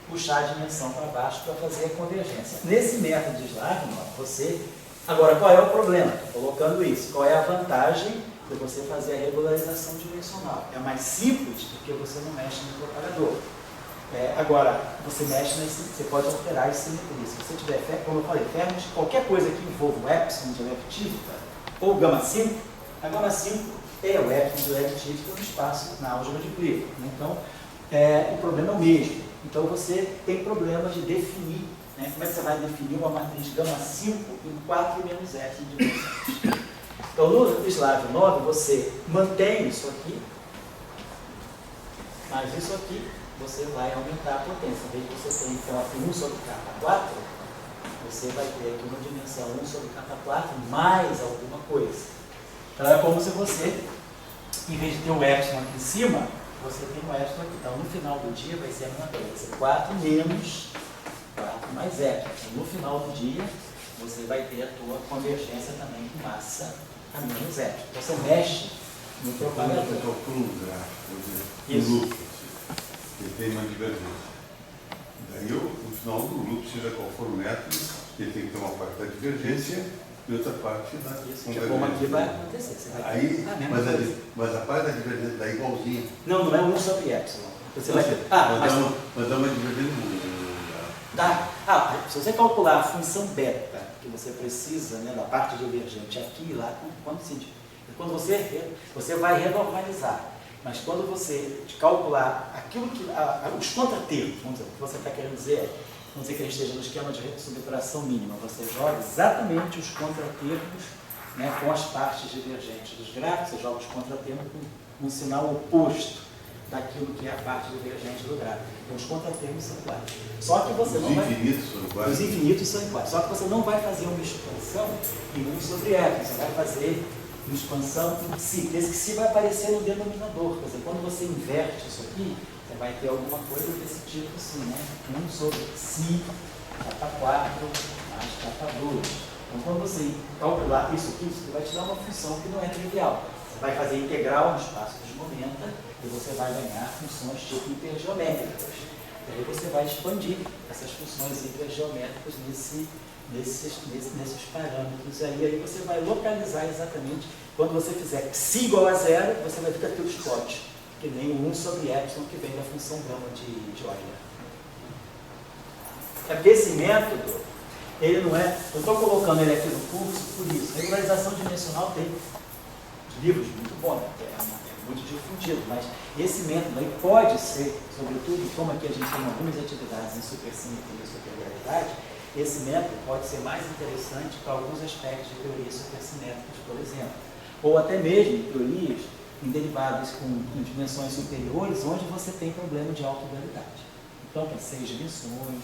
puxar a dimensão para baixo para fazer a convergência. Nesse método de Slavnov, você... Agora, qual é o problema? Estou colocando isso. Qual é a vantagem de você fazer a regularização dimensional? É mais simples porque você não mexe no propagador. Agora, você mexe você pode alterar as simetrias. Se você tiver, como eu falei, ferros, qualquer coisa que envolva o epsilon de eletrotípica ou gama 5, a gama 5 é o epsilon de eletrotípica no espaço, na álgebra de Clifford. Então, o problema é o mesmo. Então, você tem problema de definir, né? Como é que você vai definir uma matriz gama 5 em 4 menos epsilon de dimensões? Então, no Slavnov, você mantém isso aqui, mas isso aqui você vai aumentar a potência. Em vez de você ter, então, aqui 1 sobre K4, você vai ter aqui uma dimensão 1 sobre K4 mais alguma coisa. Então, é como se você, em vez de ter o epsilon aqui em cima, você tem o epsilon aqui. Então, no final do dia, vai ser a mesma coisa. Vai ser 4 menos 4 mais epsilon. Então, no final do dia, você vai ter a tua convergência também com massa a menos epsilon. Então, você mexe no propagador. Eu calculo um gráfico, Isso. um loop, ele tem uma divergência. Daí, no final do loop, seja qual for o método, ele tem que ter uma parte da divergência e outra parte da convergência. Como aqui vai acontecer. Você vai Aí, ter mas a parte da divergência dá igualzinha. Não é 1 sobre epsilon. Você vai ter... mas dá uma divergência. Dá. Se você calcular a função beta que você precisa, né, da parte divergente aqui e lá, quando você vai renormalizar. Mas quando você calcular aquilo que, os contratermos, vamos dizer, o que você está querendo dizer é, vamos dizer que a gente esteja no esquema de subtração mínima, você joga exatamente os contratermos, né, com as partes divergentes dos gráficos, você joga os contratermos com um sinal oposto daquilo que é a parte divergente do gráfico. Então os contratermos são iguais. Só que você não vai... Os infinitos são iguais. Os infinitos são iguais. Só que você não vai fazer uma expansão em 1 sobre epsilon, você vai fazer uma expansão em si. Esse que si vai aparecer no denominador. Quer dizer, quando você inverte isso aqui, você vai ter alguma coisa desse tipo assim, né? 1 sobre si, K4 mais K2. Então, quando você calcular isso aqui, isso vai te dar uma função que não é trivial. Você vai fazer integral no espaço desmomenta e você vai ganhar funções tipo hipergeométricas. E aí você vai expandir essas funções hipergeométricas nesses parâmetros. Aí você vai localizar exatamente, quando você fizer xi igual a zero, você vai ter aquele Scott, que nem o 1 sobre epsilon que vem da função gama de Euler. É porque esse método, ele não é... Eu estou colocando ele aqui no curso por isso. A regularização dimensional tem livros muito bons, né? É muito difundido, mas esse método aí pode ser, sobretudo, como aqui a gente tem algumas atividades em supersimetria e superrealidade, esse método pode ser mais interessante para alguns aspectos de teorias supersimétricas, por exemplo, ou até mesmo teorias em derivadas em dimensões superiores, onde você tem problema de autodualidade. Então, tem 6 dimensões.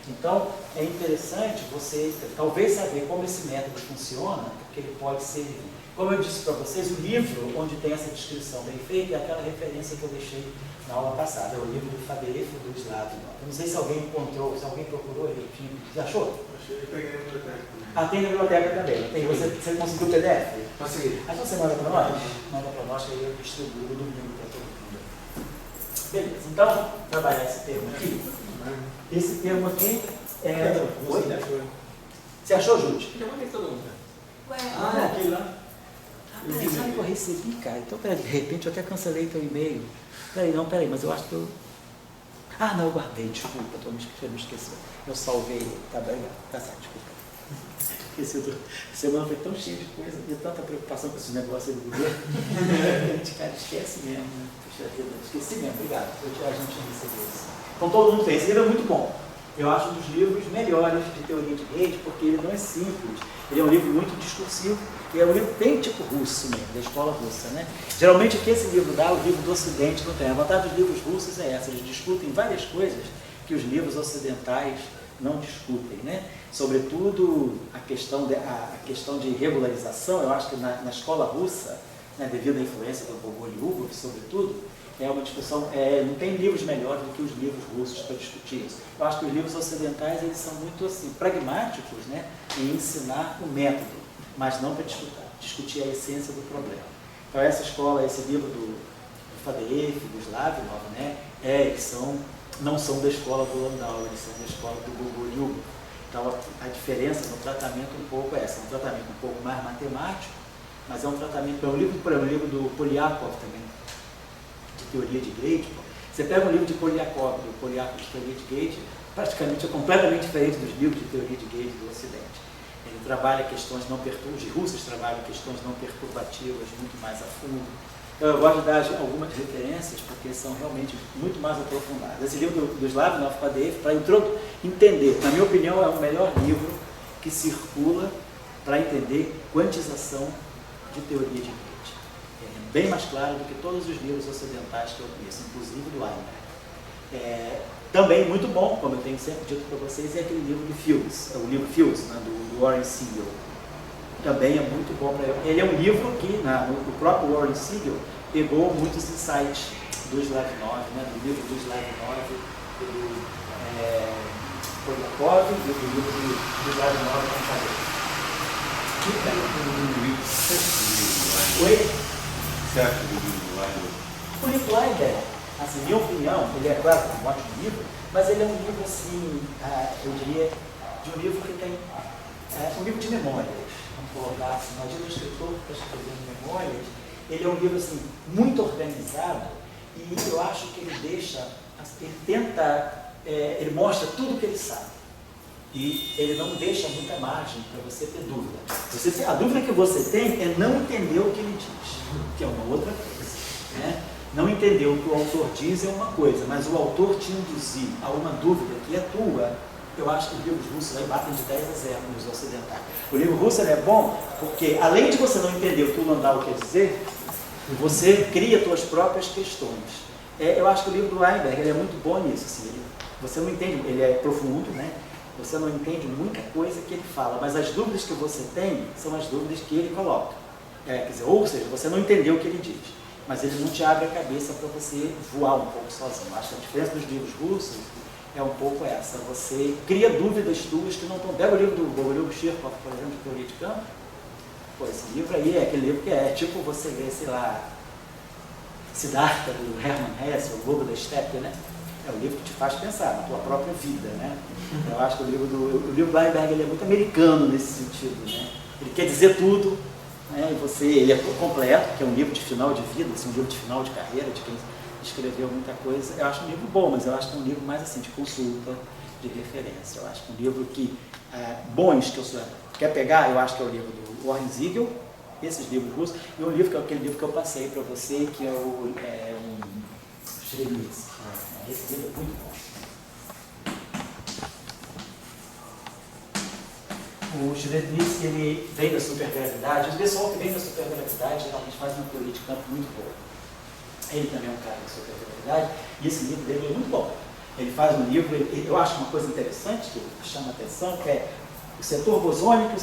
Então, é interessante você, talvez, saber como esse método funciona, porque ele pode ser, como eu disse para vocês, o livro onde tem essa descrição bem feita é aquela referência que eu deixei na aula passada, é o livro do Faberev e do Slavnov. Eu não sei se alguém encontrou, se alguém procurou, ele você achou? Achei, eu peguei na biblioteca. Tem na biblioteca também. Você conseguiu o PDF? Consegui. Então você manda para nós? Manda para nós que eu distribuo no domingo para todo mundo. Beleza, então vamos trabalhar esse termo aqui. Esse termo aqui é... Você achou, Júlio? Eu mandei todo mundo. Aquele lá. Sabe que eu recebi, cara? Então, peraí, de repente eu até cancelei teu e-mail. Peraí, mas eu acho que eu... não, eu guardei, desculpa, eu me esqueci. Eu salvei, tá bem, tá certo, desculpa. A semana foi tão cheia de coisa, de tanta preocupação com esse negócio aí do governo. A gente, cara, esquece mesmo, né? Puxa vida, esqueci mesmo, obrigado. A gente não recebeu isso. Então todo mundo tem. Esse livro é muito bom. Eu acho um dos livros melhores de teoria de rede, porque ele não é simples. Ele é um livro muito discursivo, e é um livro bem tipo russo mesmo, da escola russa, né? Geralmente o que esse livro dá, o livro do Ocidente não tem. A vantagem dos livros russos é essa, eles discutem várias coisas que os livros ocidentais não discutem, né? Sobretudo a questão de regularização, eu acho que na escola russa, né, devido à influência do Gogol e Hugo, sobretudo, é uma discussão, não tem livros melhores do que os livros russos para discutir isso. Eu acho que os livros ocidentais eles são muito assim, pragmáticos, né, em ensinar o método, mas não para discutir a essência do problema. Então essa escola, esse livro do Fadeev, do Slavnov, né, não são da escola do Landau, eles são da escola do Gogol e Hugo. Então a diferença no tratamento um pouco é essa, um tratamento um pouco mais matemático, mas é um tratamento, um livro do Polyakov também, de teoria de gate. Você pega um livro de Polyakov de teoria de gate, praticamente é completamente diferente dos livros de teoria de gate do Ocidente. Ele trabalha questões não perturbativas, os russos trabalham questões não perturbativas muito mais a fundo. Então eu gosto de dar algumas referências, porque são realmente muito mais aprofundadas. Esse livro do Slavnov Fadeev, para entender, na minha opinião, é o melhor livro que circula para entender quantização de teoria de gate. É bem mais claro do que todos os livros ocidentais que eu conheço, inclusive do Weinberg. Também muito bom, como eu tenho sempre dito para vocês, é aquele livro do Fields, o livro Fields, né, do Warren Siegel. Também é muito bom para ele. Ele é um livro que, o próprio Warren Siegel pegou muitos insights do Slavnov, né, do livro do Slavnov, do Polyakov e do livro do Slavnov. Oi? Você acha do livro do Weinberg? O livro do Weinberg, assim, minha opinião, ele é claro um ótimo livro, mas ele é um livro assim, eu diria, de um livro que tem um livro de memórias, vamos colocar assim, imagina um escritor que está escrevendo memórias, ele é um livro assim, muito organizado e eu acho que ele mostra tudo o que ele sabe. E ele não deixa muita margem para você ter dúvida. A dúvida que você tem é não entender o que ele diz, que é uma outra coisa. Né? Não entender o que o autor diz é uma coisa, mas o autor te induzir a uma dúvida que é tua, eu acho que os livros russos aí batem de 10 a 0 nos ocidentais. O livro russo é bom porque, além de você não entender o que o Landau quer dizer, você cria suas próprias questões. Eu acho que o livro do Weinberg ele é muito bom nisso. Assim, você não entende, ele é profundo, né? Você não entende muita coisa que ele fala, mas as dúvidas que você tem são as dúvidas que ele coloca. Ou seja, você não entendeu o que ele diz, mas ele não te abre a cabeça para você voar um pouco sozinho. Eu acho que a diferença dos livros russos é um pouco essa. Você cria dúvidas tuas que não estão... Pega o livro do Gogol Shirkov, por exemplo, de teoria de campo. Pô, esse livro aí é aquele livro que é tipo você ver, sei lá, Siddhartha, do Hermann Hesse, o Lobo da Steppe, né? É um livro que te faz pensar na tua própria vida, né? Eu acho que o livro do Weinberg ele é muito americano nesse sentido, né? Ele quer dizer tudo, né? Ele é completo, que é um livro de final de vida, assim, um livro de final de carreira, de quem escreveu muita coisa. Eu acho um livro bom, mas eu acho que é um livro mais assim, de consulta, de referência. Eu acho que é um livro que, bons que eu quer pegar, eu acho que é o livro do Warren Siegel, esses livros russos, e um livro que é aquele livro que eu passei para você, que é o Srebnitsky. Esse livro é muito bom. O Srebnitsky, ele vem da supergravidade. O pessoal que vem da supergravidade realmente faz uma teoria de campo muito boa. Ele também é um cara da supergravidade, e esse livro dele é muito bom. Ele faz um livro, eu acho uma coisa interessante que chama a atenção, que é o setor bosônico,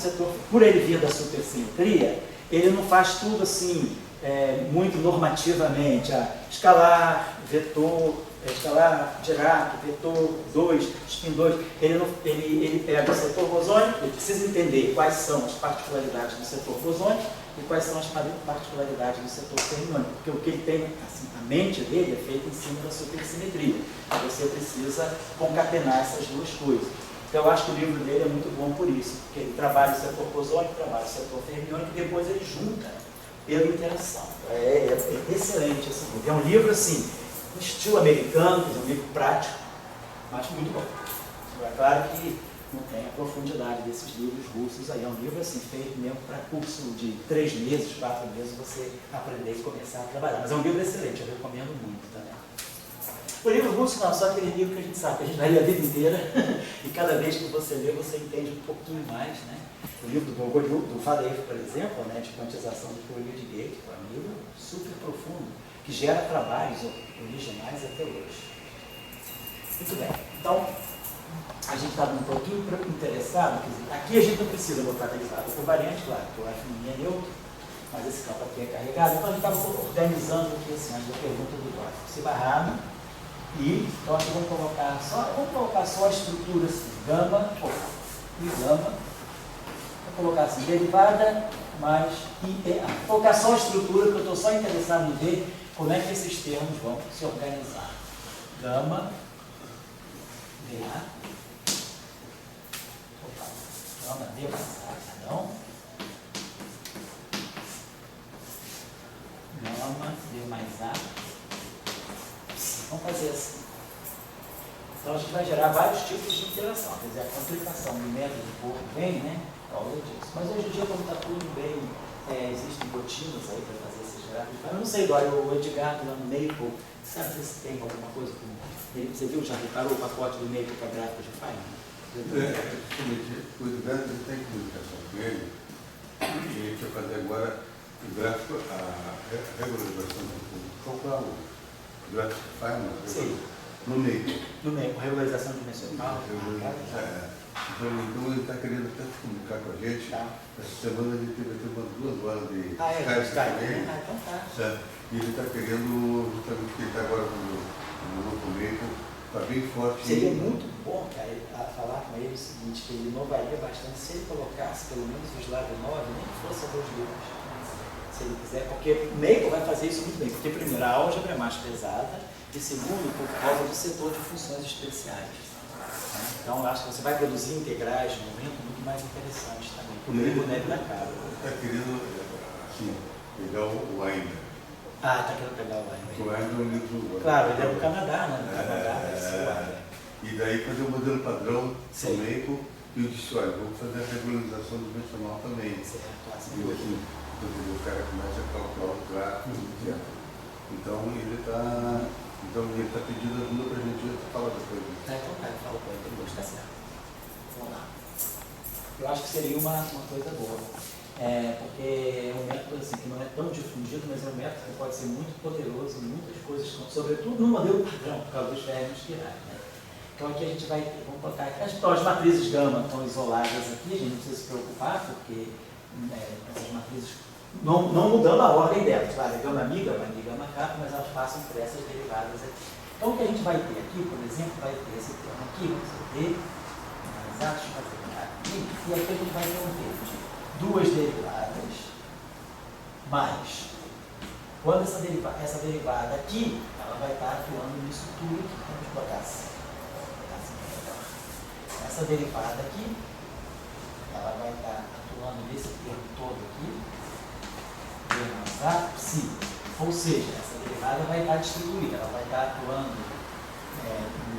por ele vir da supersimetria, ele não faz tudo assim, muito normativamente, escalar, vetor, escalar, Dirac, vetor 2, spin 2, ele pega o setor bosônico, ele precisa entender quais são as particularidades do setor bosônico e quais são as particularidades do setor fermiônico, porque o que ele tem, assim, a mente dele é feita em cima da supersimetria, você precisa concatenar essas duas coisas. Então eu acho que o livro dele é muito bom por isso, porque ele trabalha o setor bosônico, trabalha o setor fermiônico e depois ele junta pela interação. É excelente esse livro. É um livro assim, estilo americano, é um livro prático, mas muito bom. É claro que não tem a profundidade desses livros russos aí. É um livro assim, feito mesmo para curso de 3 meses, 4 meses, você aprender e começar a trabalhar. Mas é um livro excelente, eu recomendo muito também. O livro russo não, só aquele livro que a gente sabe, que a gente vai ler a vida inteira, e cada vez que você lê, você entende um pouquinho mais, né? O livro do Gogol, do Fadeev, por exemplo, né, de quantização de teoria de gate, é um livro super profundo, que gera trabalhos originais até hoje. Muito bem. Então, a gente estava um pouquinho interessado, quer dizer, aqui a gente não precisa botar derivada covariante, claro, que eu acho que ninguém é neutro, mas esse campo aqui é carregado, então a gente estava organizando aqui assim, antes da pergunta do Dória. Se barrado, e então aqui vamos colocar só a estrutura assim, gama, e gama, vou colocar assim, derivada mais IEA. Vou colocar só a estrutura, porque eu estou só interessado em ver como é que esses termos vão se organizar. Gama, DA, gama D mais A, perdão. Gama D mais A. Vamos fazer assim. Então a gente vai gerar vários tipos de interação. Quer dizer, a complicação do método de Bohr vem, né? Por causa disso. Mas hoje em dia, como está tudo bem, existem rotinas aí para fazer esses gráficos. Mas eu não sei, Dória, o Edgar lá no Maple, sabe se tem alguma coisa com ele? Você viu, já reparou o pacote do Maple para gráfico de Fine? O Edgar tem comunicação com ele, e a gente vai fazer agora o gráfico, a regularização do público. Qual o gráfico que faz? Sim. No meio. No Maple, regularização dimensional. Então ele está querendo até se comunicar com a gente. Tá. Essa semana a gente vai ter umas 2 horas de Skype com ele. então tá. Certo? E ele está querendo, justamente porque ele está agora no grupo meio, está bem forte. Seria muito bom, cara, falar com ele o seguinte, que ele inovaria bastante se ele colocasse pelo menos o slide 9, nem que fosse a 2 livros. Se ele quiser, porque o Maple vai fazer isso muito bem, porque primeiro a álgebra é mais pesada, e segundo, por causa do setor de funções especiais. Então, eu acho que você vai produzir integrais de momento muito mais interessantes também. Por meio do Neb da cara. Está querendo, assim, pegar o Weinberg. Está querendo pegar o Weinberg. O Weinberg é um livro. Claro, ele é do Canadá, né? Do Canadá, vai ser o Weinberg. E daí fazer o modelo padrão do Maple, e eu disse, olha, vamos fazer a regularização dimensional também. Certo, assim. E assim, o cara começa a calcular o gráfico, etc. Então ele está. Então ele está pedindo ajuda para a gente falar depois. Então tá, eu falo com ele depois, tá certo. Vamos lá. Eu acho que seria uma coisa boa. Porque é um método assim, que não é tão difundido, mas é um método que pode ser muito poderoso em muitas coisas, sobretudo no modelo padrão, por causa dos termos virais. Né? Então aqui a gente vamos colocar aqui, as matrizes gama estão isoladas aqui, a gente não precisa se preocupar, porque essas matrizes não mudando a ordem delas, claro, é gama mi, gama ni, gama k, mas elas passam por essas derivadas aqui. Então o que a gente vai ter aqui, por exemplo, vai ter esse termo aqui, deixa eu fazer aqui, e aqui a gente vai ter um termo de 2 derivadas, mais, quando essa derivada aqui, ela vai estar atuando nisso tudo aqui, vamos botar assim. Essa derivada aqui, ela vai estar atuando nesse termo todo aqui, mais A, psi. Ou seja, essa derivada vai estar distribuída, ela vai estar atuando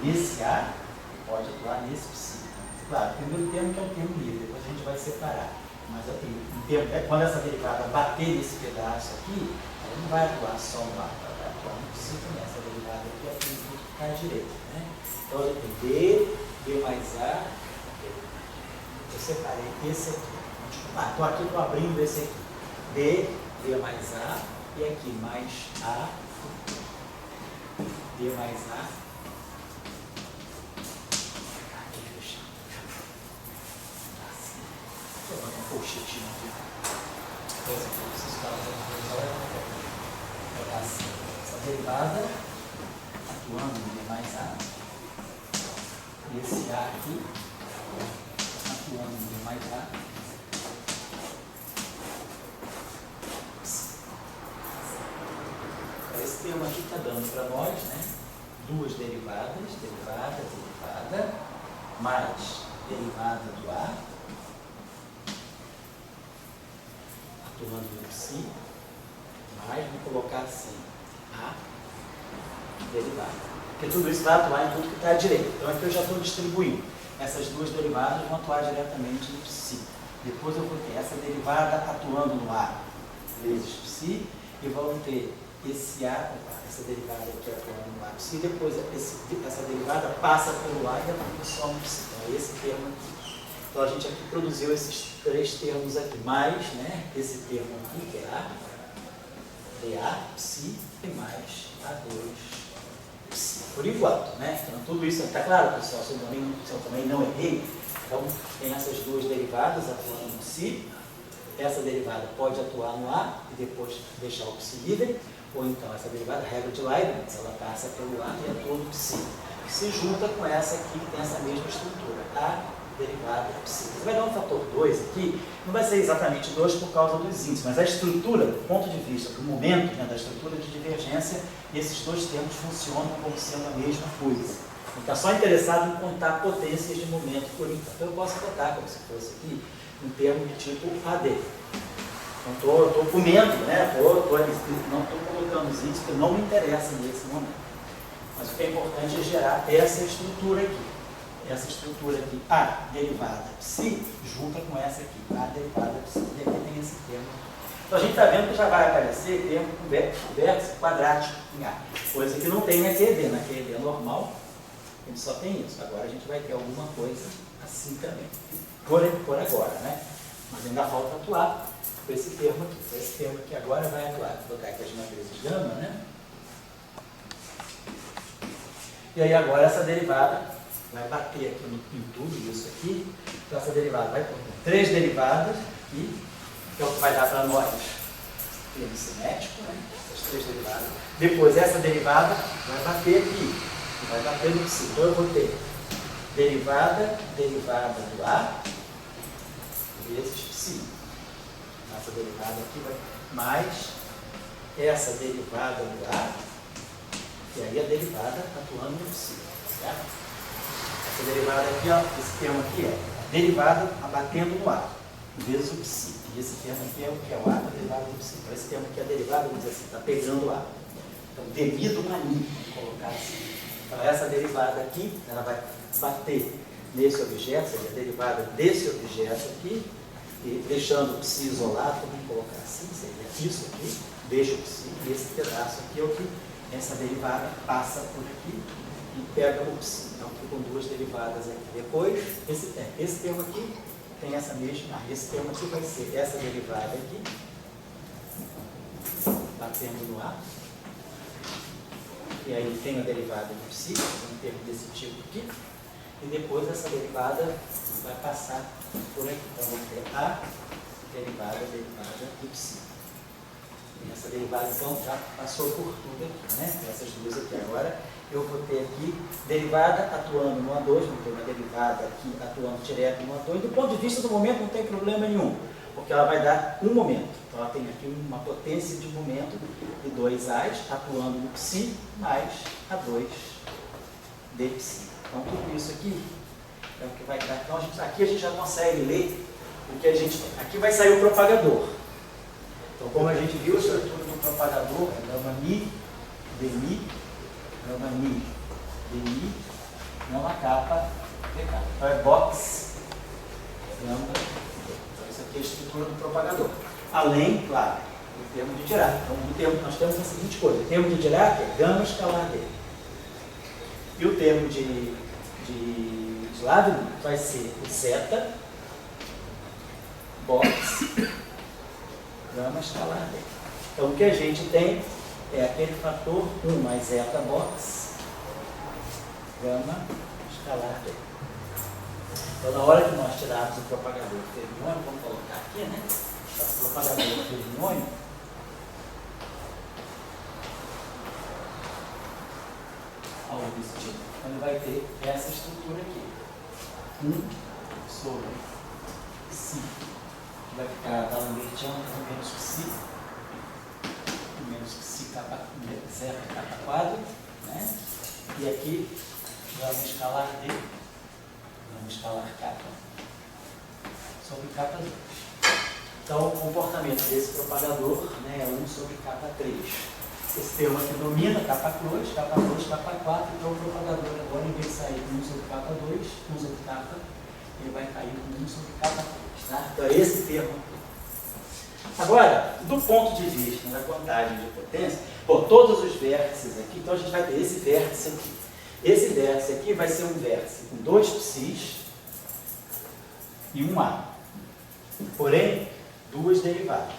nesse A e pode atuar nesse psi. Claro, o primeiro termo que é o termo livre, depois a gente vai separar. Mas quando essa derivada bater nesse pedaço aqui, ela não vai atuar só no A, ela vai atuar no psi também. Essa derivada aqui é tudo que está à direita. Né? Então eu tenho D mais A, eu separei esse aqui. Estou aqui, estou abrindo esse aqui. D mais A, e aqui mais A, D mais A, aqui fechando. Vou botar um colchetinho aqui. Coisa que vocês falam é assim. Essa derivada atuando em D mais A, e esse A aqui atuando em D mais A. Esse termo aqui está dando para nós, né? 2 derivadas, derivada, mais derivada do A, atuando no psi, mais, vou colocar assim, A, derivada. Porque tudo isso vai atuar em tudo que está à direita. Então aqui eu já estou distribuindo. Essas 2 derivadas vão atuar diretamente no psi. Depois eu vou ter essa derivada atuando no A vezes psi, e vão ter esse A, essa derivada aqui atuando no A psi, depois essa derivada passa pelo A e depois só no psi. Então é esse termo aqui. Então a gente aqui produziu esses 3 termos aqui, mais, né, esse termo aqui, que é A, DA, psi, e mais A2, psi. por enquanto, né? Então tudo isso está claro, pessoal, se eu também não errei. Então tem essas duas derivadas atuando no psi. Essa derivada pode atuar no A e depois deixar o psi livre, ou então essa derivada, regra de Leibniz, ela passa pelo A e atua no psi, que se junta com essa aqui, que tem essa mesma estrutura, A derivada psi. Você vai dar um fator 2 aqui, não vai ser exatamente 2 por causa dos índices, mas a estrutura, do ponto de vista do momento, né, da estrutura de divergência, esses dois termos funcionam como sendo a mesma coisa. Não está só interessado em contar potências de momento por enquanto. Então eu posso botar como se fosse aqui um termo de tipo AD. Então estou comendo, né? Não estou colocando os índices que não me interessam nesse momento. Mas o que é importante é gerar essa estrutura aqui. Essa estrutura aqui, A derivada psi, junta com essa aqui, A derivada psi. E aqui tem esse termo. Então a gente está vendo que já vai aparecer termo com vértice quadrático em A. Coisa que não tem na QED. Na QED normal, a gente só tem isso. Agora a gente vai ter alguma coisa assim também. Por agora, né? Mas ainda falta atuar com esse termo aqui. Esse termo aqui agora vai atuar. Vou botar aqui as matrizes gama, né? E aí agora essa derivada vai bater aqui em tudo isso aqui. Então essa derivada vai ter 3 derivadas aqui, que é o que vai dar para nós termo cinético, né? Essas 3 derivadas. Depois essa derivada vai bater aqui, vai bater no psi. Então eu vou ter derivada do A vezes psi. Essa derivada aqui vai mais essa derivada do A, e aí a derivada atuando no psi, certo? Essa derivada aqui, ó, esse termo aqui é a derivada batendo no A, vezes o psi. E esse termo aqui é o que é o A da derivada do psi. Então esse termo aqui é a derivada, vamos dizer assim, está pegando o A. Então, devido a mim, vou colocar assim. Então essa derivada aqui, ela vai bater nesse objeto, seja a derivada desse objeto aqui, e deixando o psi isolado, vamos colocar assim, seria isso aqui, deixa o psi, e esse pedaço aqui é o que essa derivada passa por aqui e pega o psi. Então ficam 2 derivadas aqui. Depois, esse termo aqui tem essa mesma, esse termo aqui vai ser essa derivada aqui, batendo no A, e aí tem a derivada do psi, um termo desse tipo aqui, e depois essa derivada vai passar por aqui. Então vamos ter A derivada do psi. E essa derivada então já passou por tudo aqui, né? Essas duas aqui. Agora eu vou ter aqui derivada atuando no A2, vou ter uma derivada aqui atuando direto no A2. Do ponto de vista do momento não tem problema nenhum, porque ela vai dar um momento. Então ela tem aqui uma potência de momento de 2 A's atuando no psi mais A2 de psi. Então tudo isso aqui é o que vai dar. Então aqui a gente já consegue ler o que a gente tem. Aqui vai sair o propagador. Então como a gente viu, a estrutura do propagador é gama mi, dmi, gama mi, dmi, gama kappa, dk. Então é box, gama. Então isso aqui é a estrutura do propagador. Além, claro, do termo de Dirac. Então nós temos a seguinte coisa: o termo de Dirac é gama escalar dele. E o termo de Slavin vai ser o zeta box gama escalar dele. Então o que a gente tem é aquele fator 1 mais zeta box gama escalar dele. Então na hora que nós tirarmos o propagador fermiônio, vamos colocar aqui, né? O propagador fermiônio, algo desse tipo. Então ele vai ter essa estrutura aqui. 1 sobre psi, que vai ficar da lambertiana com menos psi, menos psi kappa, zero kappa quadro, né? E aqui vamos escalar D, vamos escalar kappa sobre kappa 2. Então o comportamento desse propagador, né, é 1 sobre kappa 3. Esse termo aqui domina, kappa 2, kappa 4, então o propagador agora, em vez de sair com 1 sobre kappa 2, 1 sobre kappa, ele vai cair com 1 sobre kappa 3, tá? Então é esse termo. Agora, do ponto de vista da contagem de potência, por todos os vértices aqui, então a gente vai ter esse vértice aqui. Esse vértice aqui vai ser um vértice com 2 psis e um A. Porém, 2 derivadas.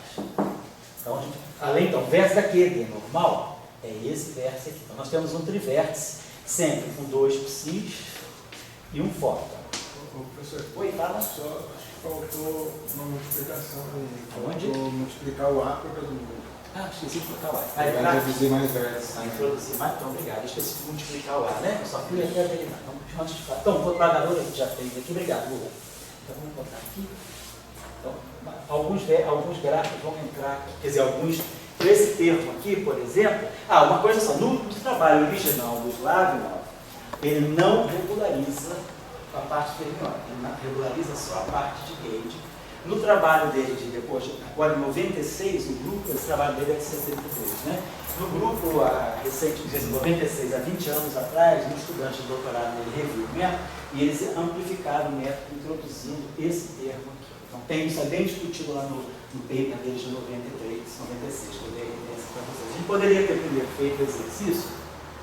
Então, além do vértice da QED normal, é esse vértice aqui. Então, nós temos um trivértice sempre com 2 psis e um fóton. Ô, professor, Oi, fala. só acho que faltou uma multiplicação aí. Aonde? Faltou multiplicar o A por todo mundo. Ah, esqueci de colocar o A. Vai introduzir mais vértices. Vai introduzir mais, então, obrigado. Esqueci de multiplicar o A, né? Eu só fui até derivar. Então, antes de falar. Então, o propagador a gente já fez aqui. Obrigado, Lula. Então, vamos botar aqui. Então, alguns gráficos vão entrar aqui. Quer dizer, alguns. Esse termo aqui, por exemplo. Ah, uma coisa só. No trabalho original do Slavinov, ele não regulariza a parte fermiônica. Ele regulariza só a parte de Gauge. No trabalho dele de depois, agora em 96, o grupo, esse trabalho dele é de 62, né? No grupo, recentemente, em 96, há 20 anos atrás, um estudante de doutorado dele reviu o método e eles amplificaram o método introduzindo esse termo aqui. Então, tem isso é bem discutido lá no paper deles de 93, 96, que eu dei referência para vocês. A gente poderia ter primeiro feito o exercício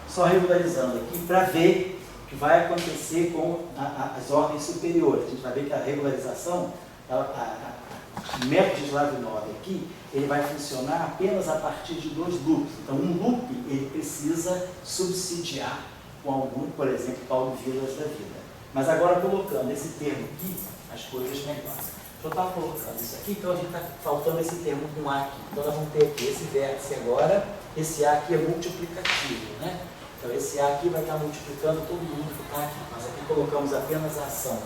só regularizando aqui para ver o que vai acontecer com as ordens superiores. A gente vai ver que a regularização, o método de Slavinov aqui, ele vai funcionar apenas a partir de 2 loops. Então, um loop, ele precisa subsidiar com algum, por exemplo, Paulo Vilas da vida. Mas agora, colocando esse termo aqui, as coisas melhoram. Eu estava colocando isso aqui, então a gente está faltando esse termo com A aqui. Então, nós vamos ter aqui esse vértice agora, esse A aqui é multiplicativo, né? Então, esse A aqui vai estar multiplicando todo mundo que está aqui. Nós aqui colocamos apenas a ação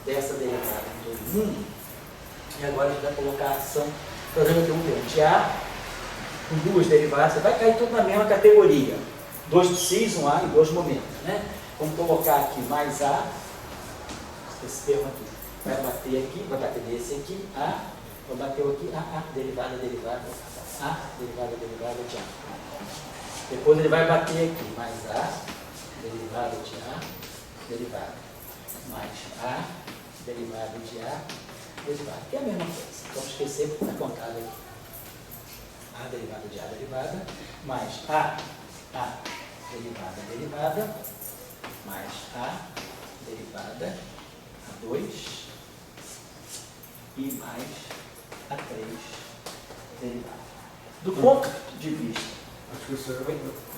dessa derivada em todo mundo. E agora a gente vai colocar a ação, fazendo aqui um termo de A, com 2 derivadas, vai cair tudo na mesma categoria. 2 psis, um A e 2 momentos, né? Vamos colocar aqui mais A, esse termo aqui. Vai bater aqui, vai bater desse aqui, A, vai bater aqui, A, derivada, A, derivada de A. Depois ele vai bater aqui, mais A, derivada de A, derivada, mais A, derivada de A, derivada, que é a mesma coisa. Então, esquecer porque está contado aqui. A derivada de A, derivada, mais A, derivada, mais A, derivada, A2, e mais A3 derivada. Do ponto de vista. Acho que o senhor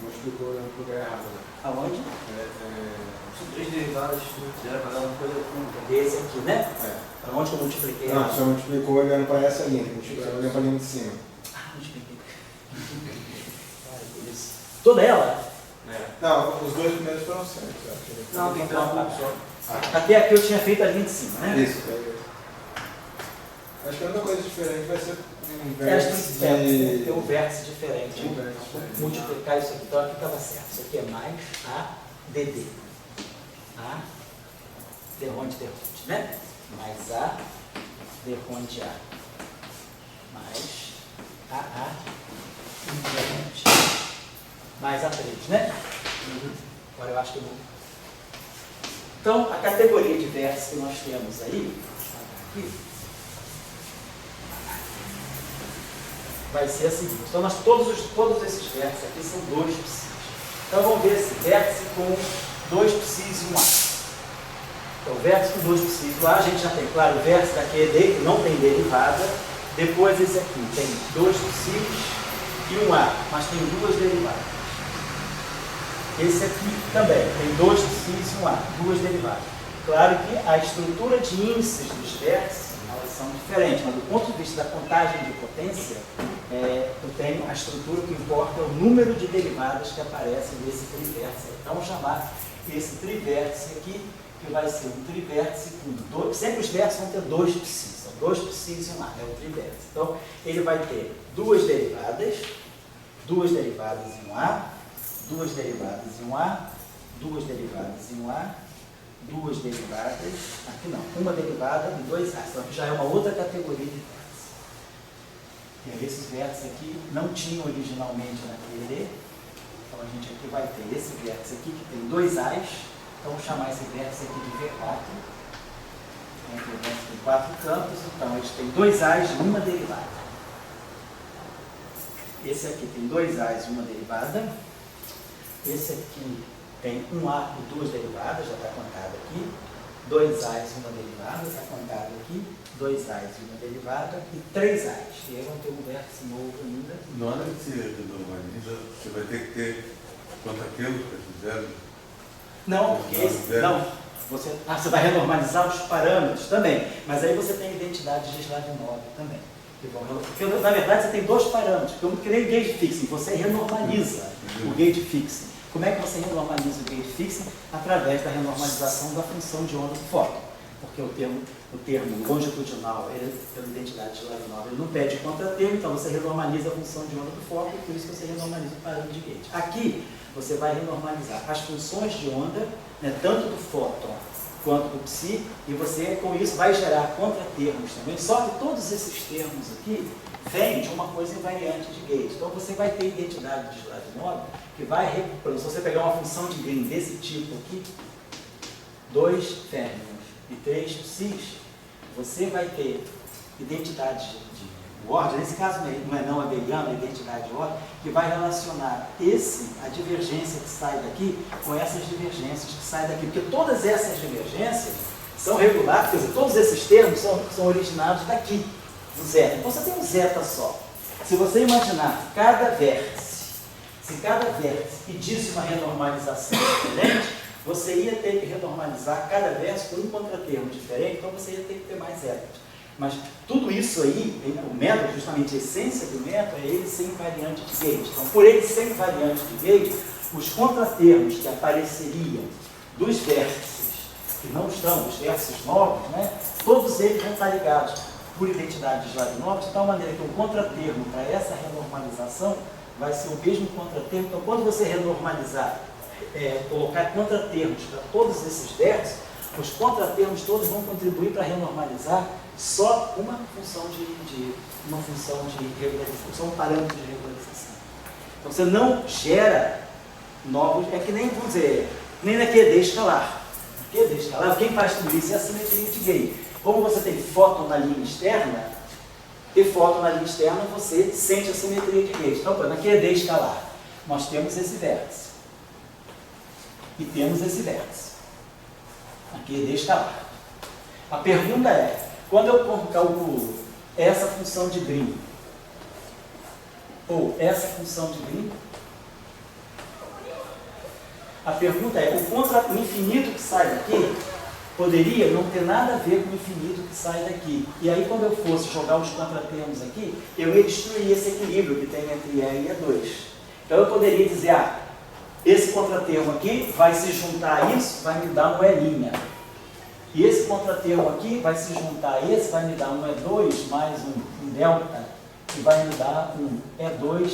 multiplicou olhando para o lugar errado. Né? Aonde? São 3 derivadas que era para dar uma coisa única. Esse aqui, né? Para onde que eu multipliquei? Não, o senhor multiplicou olhando para essa linha, multiplicou olhando para a linha de cima. Multipliquei. Isso. Toda ela? Não, os 2 primeiros foram certos. Não, tem 3 pontos só. Até aqui eu tinha feito a linha de cima, né? Isso. Acho que a única coisa diferente vai ser um Acho vértice que tem que de... ter um vértice diferente. Um vértice diferente. Multiplicar isso aqui, então aqui estava certo. Isso aqui é mais A, DD. A, derronde, né? Mais A, derronde A. Mais AA, derronde. Mais A3, né? Agora eu acho que eu vou... Então, a categoria de vértices que nós temos aí, aqui, vai ser a seguinte. Então, todos esses vértices aqui são 2 psis. Então, vamos ver esse vértice com 2 psis e um A. Então, o vértice com 2 psis e um A, a gente já tem, claro, o vértice daqui que não tem derivada. Depois, esse aqui tem 2 psis e um A, mas tem 2 derivadas. Esse aqui também tem 2 psis e um A, 2 derivadas. Claro que a estrutura de índices dos vértices, elas são diferentes, mas do ponto de vista da contagem de potência, eu tenho a estrutura que importa é o número de derivadas que aparecem nesse trivértice. Então, vamos chamar esse trivértice aqui, que vai ser um trivértice com 2, sempre os vértices vão ter 2 psis, são 2 psis e um A, é o trivértice. Então, ele vai ter 2 derivadas e um A, 2 derivadas e um A, 2 derivadas e um A, 2 derivadas, aqui não, uma derivada e 2 A. Então, aqui já é uma outra categoria de vértices. E aí, esses vértices aqui não tinham originalmente naquele. Então, a gente aqui vai ter esse vértice aqui, que tem 2 A's. Então, vamos chamar esse vértice aqui de V4. O vértice tem 4 campos, então eles têm 2 A's e uma derivada. Esse aqui tem 2 A's e uma derivada. Esse aqui tem 1 A e 2 derivadas, já está contado aqui. 2 A's e uma derivada, está contado aqui. 2 A's e uma derivada e 3 A's. E aí vão ter um vértice novo ainda. Na hora que você normaliza, você vai ter que ter quanto aquilo que fizeram Não, porque não. Você vai renormalizar os parâmetros também, mas aí você tem identidades de Slavnov também. Porque, na verdade, você tem dois parâmetros, que nem o gauge fixing, você renormaliza o gauge fixing. Como é que você renormaliza o gauge fixing? Através da renormalização da função de onda do fóton. Porque o termo longitudinal, ele, pela identidade de Slavnov, ele não pede contratermo, então você renormaliza a função de onda do fóton, e por isso você renormaliza o parâmetro de gauge. Aqui, você vai renormalizar as funções de onda, né, tanto do fóton quanto do psi, e você, com isso, vai gerar contratermos também, só que todos esses termos aqui vêm de uma coisa invariante de gauge. Então, você vai ter identidade de Slavnov, que vai, se você pegar uma função de Green desse tipo aqui, 2 férmions e 3 psis, você vai ter identidade de ordem, nesse caso não é não abeliana, é identidade de ordem, que vai relacionar a divergência que sai daqui com essas divergências que saem daqui, porque todas essas divergências são regulares, quer dizer, todos esses termos são originados daqui, do zeta. Então você tem um zeta só. Se você imaginar cada vértice, se cada vértice pedisse uma renormalização diferente, você ia ter que renormalizar cada vértice por um contratermo diferente, então você ia ter que ter mais zetas. Mas tudo isso aí, o método, justamente a essência do método, é ele ser invariante de gauge. Então, por ele ser invariante de gauge, os contratermos que apareceriam dos vértices, que não estão, os vértices novos, né, todos eles vão estar ligados por identidade de Slavnov, de tal maneira que o contratermo para essa renormalização vai ser o mesmo contratermo. Então, quando você renormalizar, colocar contratermos para todos esses vértices, os contratermos todos vão contribuir para renormalizar só uma função de regularização, só um parâmetro de regularização. Então você não gera novos, é que nem, vamos dizer, nem na QD escalar. QD escalar, quem faz tudo isso é a simetria de gauge. Como você tem fóton na linha externa, e fóton na linha externa você sente a simetria de gauge. Então, na QD escalar, nós temos esse vértice. E temos esse vértice. A QD escalar. A pergunta é, quando eu calculo essa função de Green, ou essa função de Green, a pergunta é, o infinito que sai daqui poderia não ter nada a ver com o infinito que sai daqui. E aí, quando eu fosse jogar os contratermos aqui, eu ia destruir esse equilíbrio que tem entre E e E2. Então, eu poderia dizer, esse contratermo aqui vai se juntar a isso, vai me dar um E'. E esse contratermo aqui vai se juntar a esse, vai me dar um E2 mais um delta, que vai me dar um E2,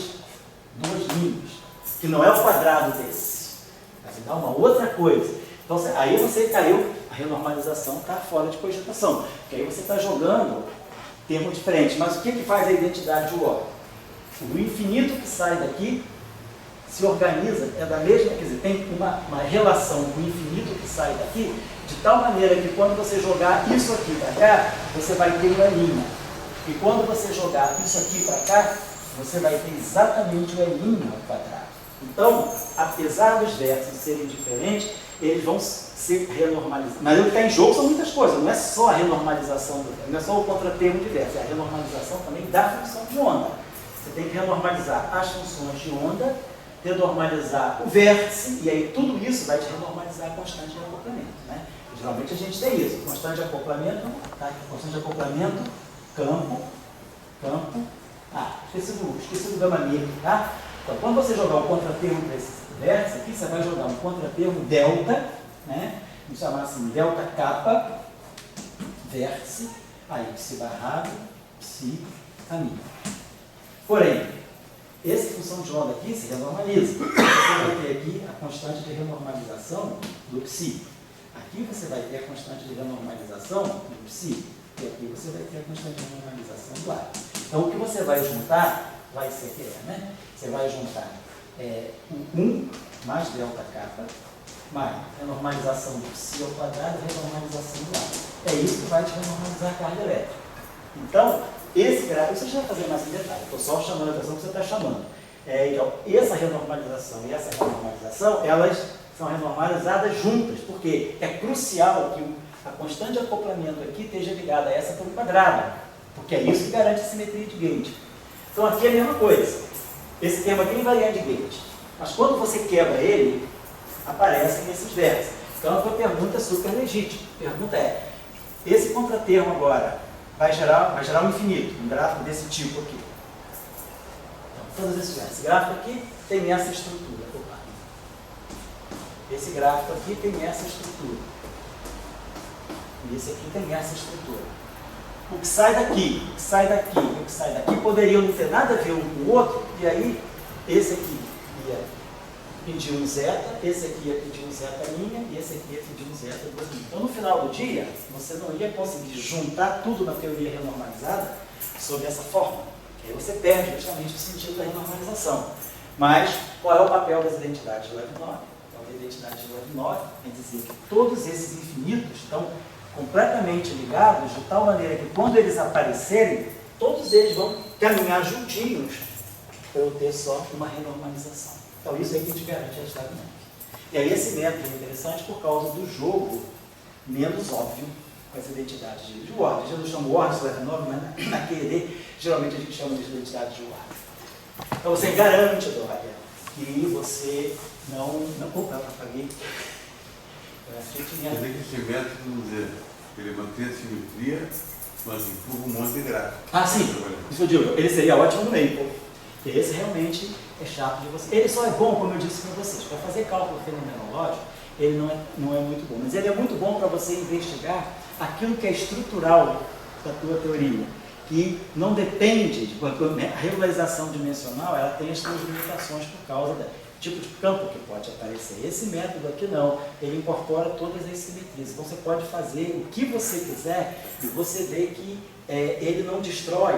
2 linhos, que não é o quadrado desse, vai me dar uma outra coisa. Então, aí você caiu, a renormalização está fora de cogitação, porque aí você está jogando termos diferentes. Mas o que faz a identidade de ordem? O infinito que sai daqui se organiza, é da mesma, quer dizer, tem uma relação com o infinito que sai daqui, de tal maneira que quando você jogar isso aqui para cá, você vai ter uma linha. E quando você jogar isso aqui para cá, você vai ter exatamente o E' ao quadrado. Então, apesar dos vértices serem diferentes, eles vão ser renormalizados. Mas o que está em jogo são muitas coisas, não é só a renormalização, não é só o contratermo de vértice, é a renormalização também da função de onda. Você tem que renormalizar as funções de onda, renormalizar o vértice, e aí tudo isso vai te renormalizar a constante de acoplamento. Né? Geralmente a gente tem isso, constante de acoplamento, tá? Constante de acoplamento, campo, esqueci do gama aqui, tá? Então, quando você jogar o contratermo para esse vértice aqui, você vai jogar um contratermo delta, né? Vamos chamar assim, delta kappa, vértice, aí psi barrado, psi caminho. Porém, essa função de onda aqui se renormaliza. Você vai ter aqui a constante de renormalização do psi. Aqui você vai ter a constante de renormalização do psi. E aqui você vai ter a constante de renormalização do ar. Então, o que você vai juntar vai ser o que né? Você vai juntar o 1 mais delta kappa, mais renormalização do psi ao quadrado e renormalização do ar. É isso que vai te renormalizar a carga elétrica. Então, esse gráfico, você já vai fazer mais em detalhe, estou só chamando a atenção que você está chamando. Então, essa renormalização e essa renormalização, elas são renormalizadas juntas, porque é crucial que a constante de acoplamento aqui esteja ligada a essa por um quadrado, porque é isso que garante a simetria de gauge. Então, aqui é a mesma coisa. Esse termo aqui é invariante de gauge, mas quando você quebra ele, aparecem esses vértices. Então, a pergunta é super legítima. A pergunta é, esse contratermo agora vai gerar um infinito, um gráfico desse tipo aqui. Então, todos esses vértices. Esse gráfico aqui tem essa estrutura. Opa. Esse gráfico aqui tem essa estrutura. E esse aqui tem essa estrutura. O que sai daqui, o que sai daqui e o que sai daqui poderiam não ter nada a ver um com o outro, e aí esse aqui ia pedir um zeta, esse aqui ia pedir um zeta linha, e esse aqui ia pedir um zeta duas linhas. Então, no final do dia, você não ia conseguir juntar tudo na teoria renormalizada sob essa forma. Aí você perde justamente o sentido da renormalização. Mas, qual é o papel das identidades de Lyapunov? Então, a identidade de Lyapunov é dizer que todos esses infinitos estão completamente ligados, de tal maneira que quando eles aparecerem, todos eles vão caminhar juntinhos para eu ter só uma renormalização. Então isso aí que te garante a estabilidade. E aí esse método é interessante por causa do jogo menos óbvio com as identidades de Ward. A gente não chama Ward de Lyapunov, mas na QED geralmente a gente chama de identidade de Ward. Então você garante, Dória, que você não... Opa, eu apaguei. Quer dizer que esse método, vamos dizer, ele mantém a simetria, mas empurra um monte de gráfico. Ah, sim, isso eu digo, ele seria ótimo no meio. E esse realmente é chato de você. Ele só é bom, como eu disse para vocês, para fazer cálculo fenomenológico, ele não é muito bom. Mas ele é muito bom para você investigar aquilo que é estrutural da tua teoria, que não depende de... A regularização dimensional, ela tem as suas limitações por causa do tipo de campo que pode aparecer. Esse método aqui não, ele incorpora todas as simetrias. Então você pode fazer o que você quiser e você vê que ele não destrói,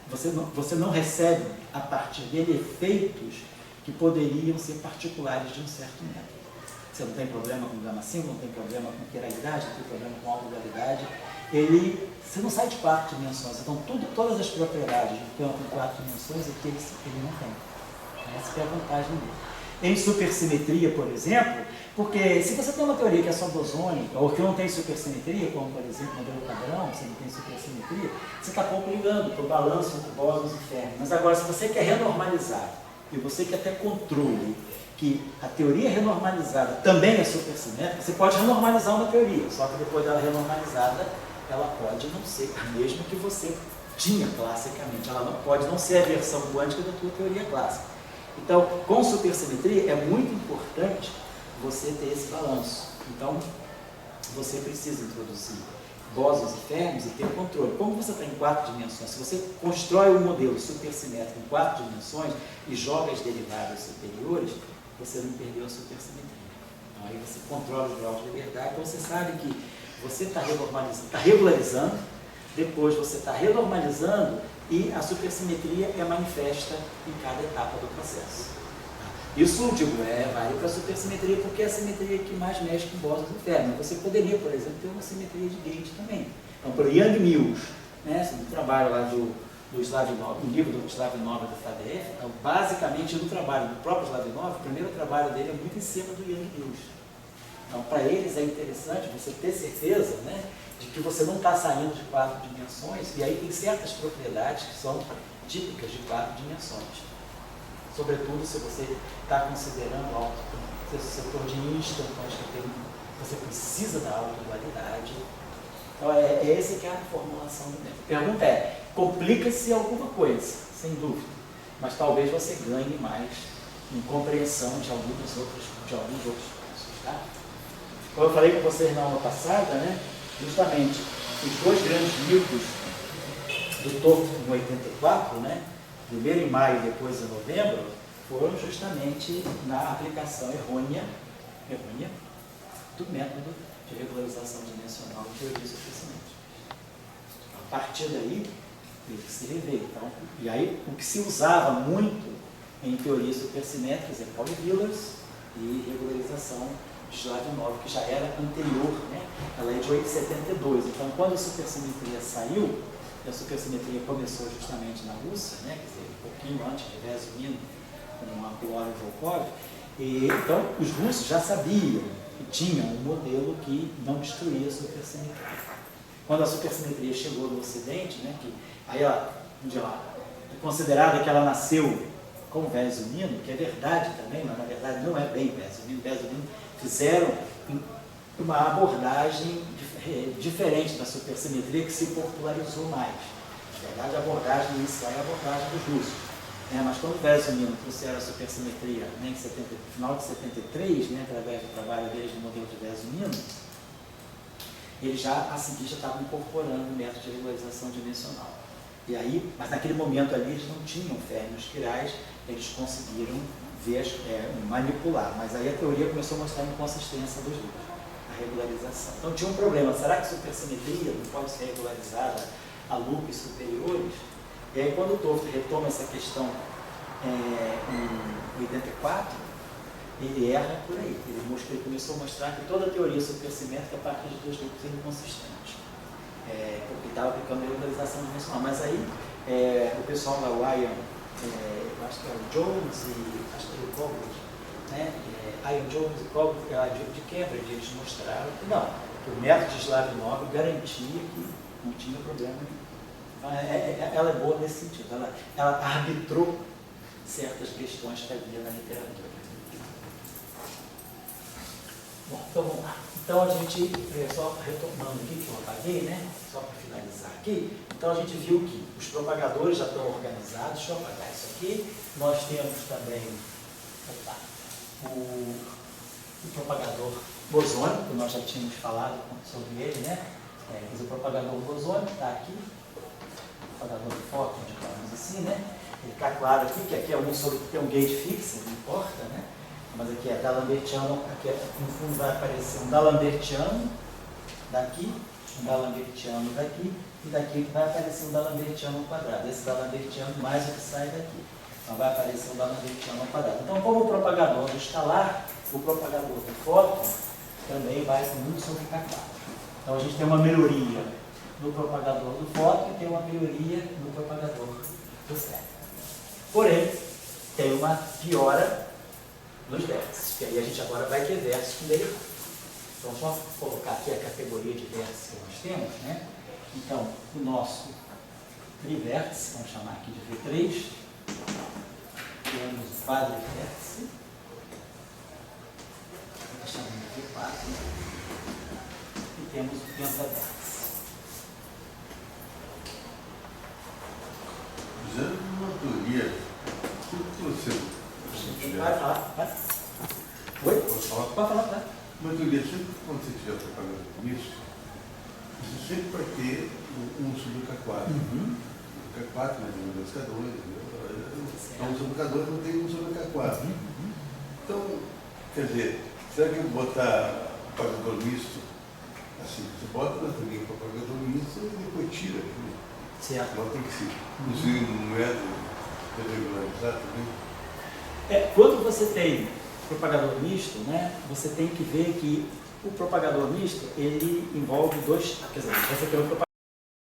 você não recebe a partir dele efeitos que poderiam ser particulares de um certo método. Você não tem problema com gama símbolo, não tem problema com quiralidade, não tem problema com autodualidade. Você não sai de 4 dimensões. Então todas as propriedades do campo em 4 dimensões aqui ele não tem. Essa que é a vantagem dele. Em supersimetria, por exemplo, porque se você tem uma teoria que é só bosônica, ou que não tem supersimetria, como por exemplo o modelo padrão, você não tem supersimetria, você está pouco ligando para o balanço entre bósons e férmions. Mas agora, se você quer renormalizar, e você quer ter controle que a teoria renormalizada também é supersimétrica, você pode renormalizar uma teoria, só que depois dela renormalizada, ela pode não ser a mesma que você tinha classicamente. Ela não pode não ser a versão quântica da tua teoria clássica. Então, com supersimetria, é muito importante você ter esse balanço. Então, você precisa introduzir bósons e férmions e ter controle. Como você está em 4 dimensões, se você constrói um modelo supersimétrico em 4 dimensões e joga as derivadas superiores, você não perdeu a supersimetria. Então, aí você controla os graus de liberdade, então você sabe que você está regularizando, depois você está renormalizando e a supersimetria é manifesta em cada etapa do processo. Isso, vale para a supersimetria porque é a simetria que mais mexe com bósons e férmions. Você poderia, por exemplo, ter uma simetria de gate também. Então, por Yang-Mills, no trabalho lá do Slavnov, no livro do Slavnov do FADF, então, basicamente no trabalho do próprio Slavnov, o primeiro trabalho dele é muito em cima do Yang-Mills. Então, para eles é interessante você ter certeza, de que você não está saindo de 4 dimensões, e aí tem certas propriedades que são típicas de 4 dimensões. Sobretudo se você está considerando o setor de instantões que você precisa da autodualidade. Então, essa que é a formulação do método. A pergunta é, complica-se alguma coisa, sem dúvida, mas talvez você ganhe mais em compreensão de alguns outros cursos. Tá? Como eu falei com vocês na aula passada, justamente os 2 grandes mitos do Toft em 84, primeiro em maio e depois em novembro, foram justamente na aplicação errônea do método de regularização dimensional de teoria supersimétrica. A partir daí, teve que se rever. Então, e aí, o que se usava muito em teorias supersimétricas é Pauli-Villers e regularização de Slavnov, que já era anterior, ela é de 872. Então, quando a supersimetria saiu, a supersimetria começou justamente na Rússia, quer dizer, um pouquinho antes de Vesumin, com Ampilov e Volkov, e então os russos já sabiam que tinham um modelo que não destruía a supersimetria. Quando a supersimetria chegou no Ocidente, que aí ela, é considerada que ela nasceu com o Verzolino, que é verdade também, mas na verdade não é bem Verzolino. Verzolino fizeram uma abordagem diferente da supersimetria que se popularizou mais. Na verdade, a abordagem inicial é a abordagem dos russos. Mas quando o Verzolino trouxeram a supersimetria no final de 73, através do trabalho deles no modelo de Verzolino, eles já a seguir já estavam incorporando o método de regularização dimensional. E aí, mas naquele momento ali eles não tinham férmions quirais, eles conseguiram ver, manipular, mas aí a teoria começou a mostrar a inconsistência dos livros, a regularização. Então tinha um problema, será que a supersimetria não pode ser regularizada a loops superiores? E aí quando o Toft retoma essa questão em 84, ele erra por aí. Ele começou a mostrar que toda a teoria supersimétrica parte de dois loops inconsistentes, porque estava aplicando a regularização dimensional. Mas aí o pessoal da Ian, eu acho que é o Jones e acho que é o Cobbett, Ian Jones e Cobbett de Cambridge, eles mostraram que não, que o método de Slavnov garantia que não tinha problema nenhum. Ela é boa nesse sentido, ela arbitrou certas questões que havia na literatura. Bom, então vamos lá. Então a gente, só retomando aqui, que eu apaguei, só para finalizar aqui, então a gente viu que os propagadores já estão organizados. Deixa eu apagar isso aqui. Nós temos também o propagador bosônico, que nós já tínhamos falado sobre ele, o propagador bosônico está aqui. Propagador de fóton, digamos assim, ele está claro aqui, que aqui é tem um gate fixo, não importa, mas aqui é D'Alembertiano, aqui no fundo vai aparecer um D'Alembertiano daqui, um D'Alembertiano daqui, e daqui vai aparecer um D'Alembertiano ao quadrado. Esse D'Alembertiano mais o que sai daqui. Então vai aparecer um D'Alembertiano ao quadrado. Então, como o propagador escalar, o propagador do fóton também vai com 1 sobre K4. Então a gente tem uma melhoria no propagador do fóton e tem uma melhoria no propagador do fóton. Porém, tem uma piora nos vértices, que aí a gente agora vai ter vértices com derivada. Então, só colocar aqui a categoria de vértices que nós temos, Então, o nosso trivértice, vamos chamar aqui de V3, temos o quadrivértice, nós chamamos de V4, e temos o pentavértice. Usando uma teoria, tudo que você Vai falar, vai. Oi? Posso falar? Pode falar, tá? Uma teoria, sempre quando você estiver propagando misto, você sempre vai ter 1 sobre K4. K4, mas tem 2 K2, então 1 sobre K2 não tem 1 sobre K4. Então, quer dizer, será que eu vou botar propagador misto assim? Você bota na teoria propagador misto e depois tira aquilo. Certo. Ela tem que se inclusive no método regularizar também. Quando você tem propagador misto, você tem que ver que o propagador misto, ele envolve dois, quer dizer, você tem um propagador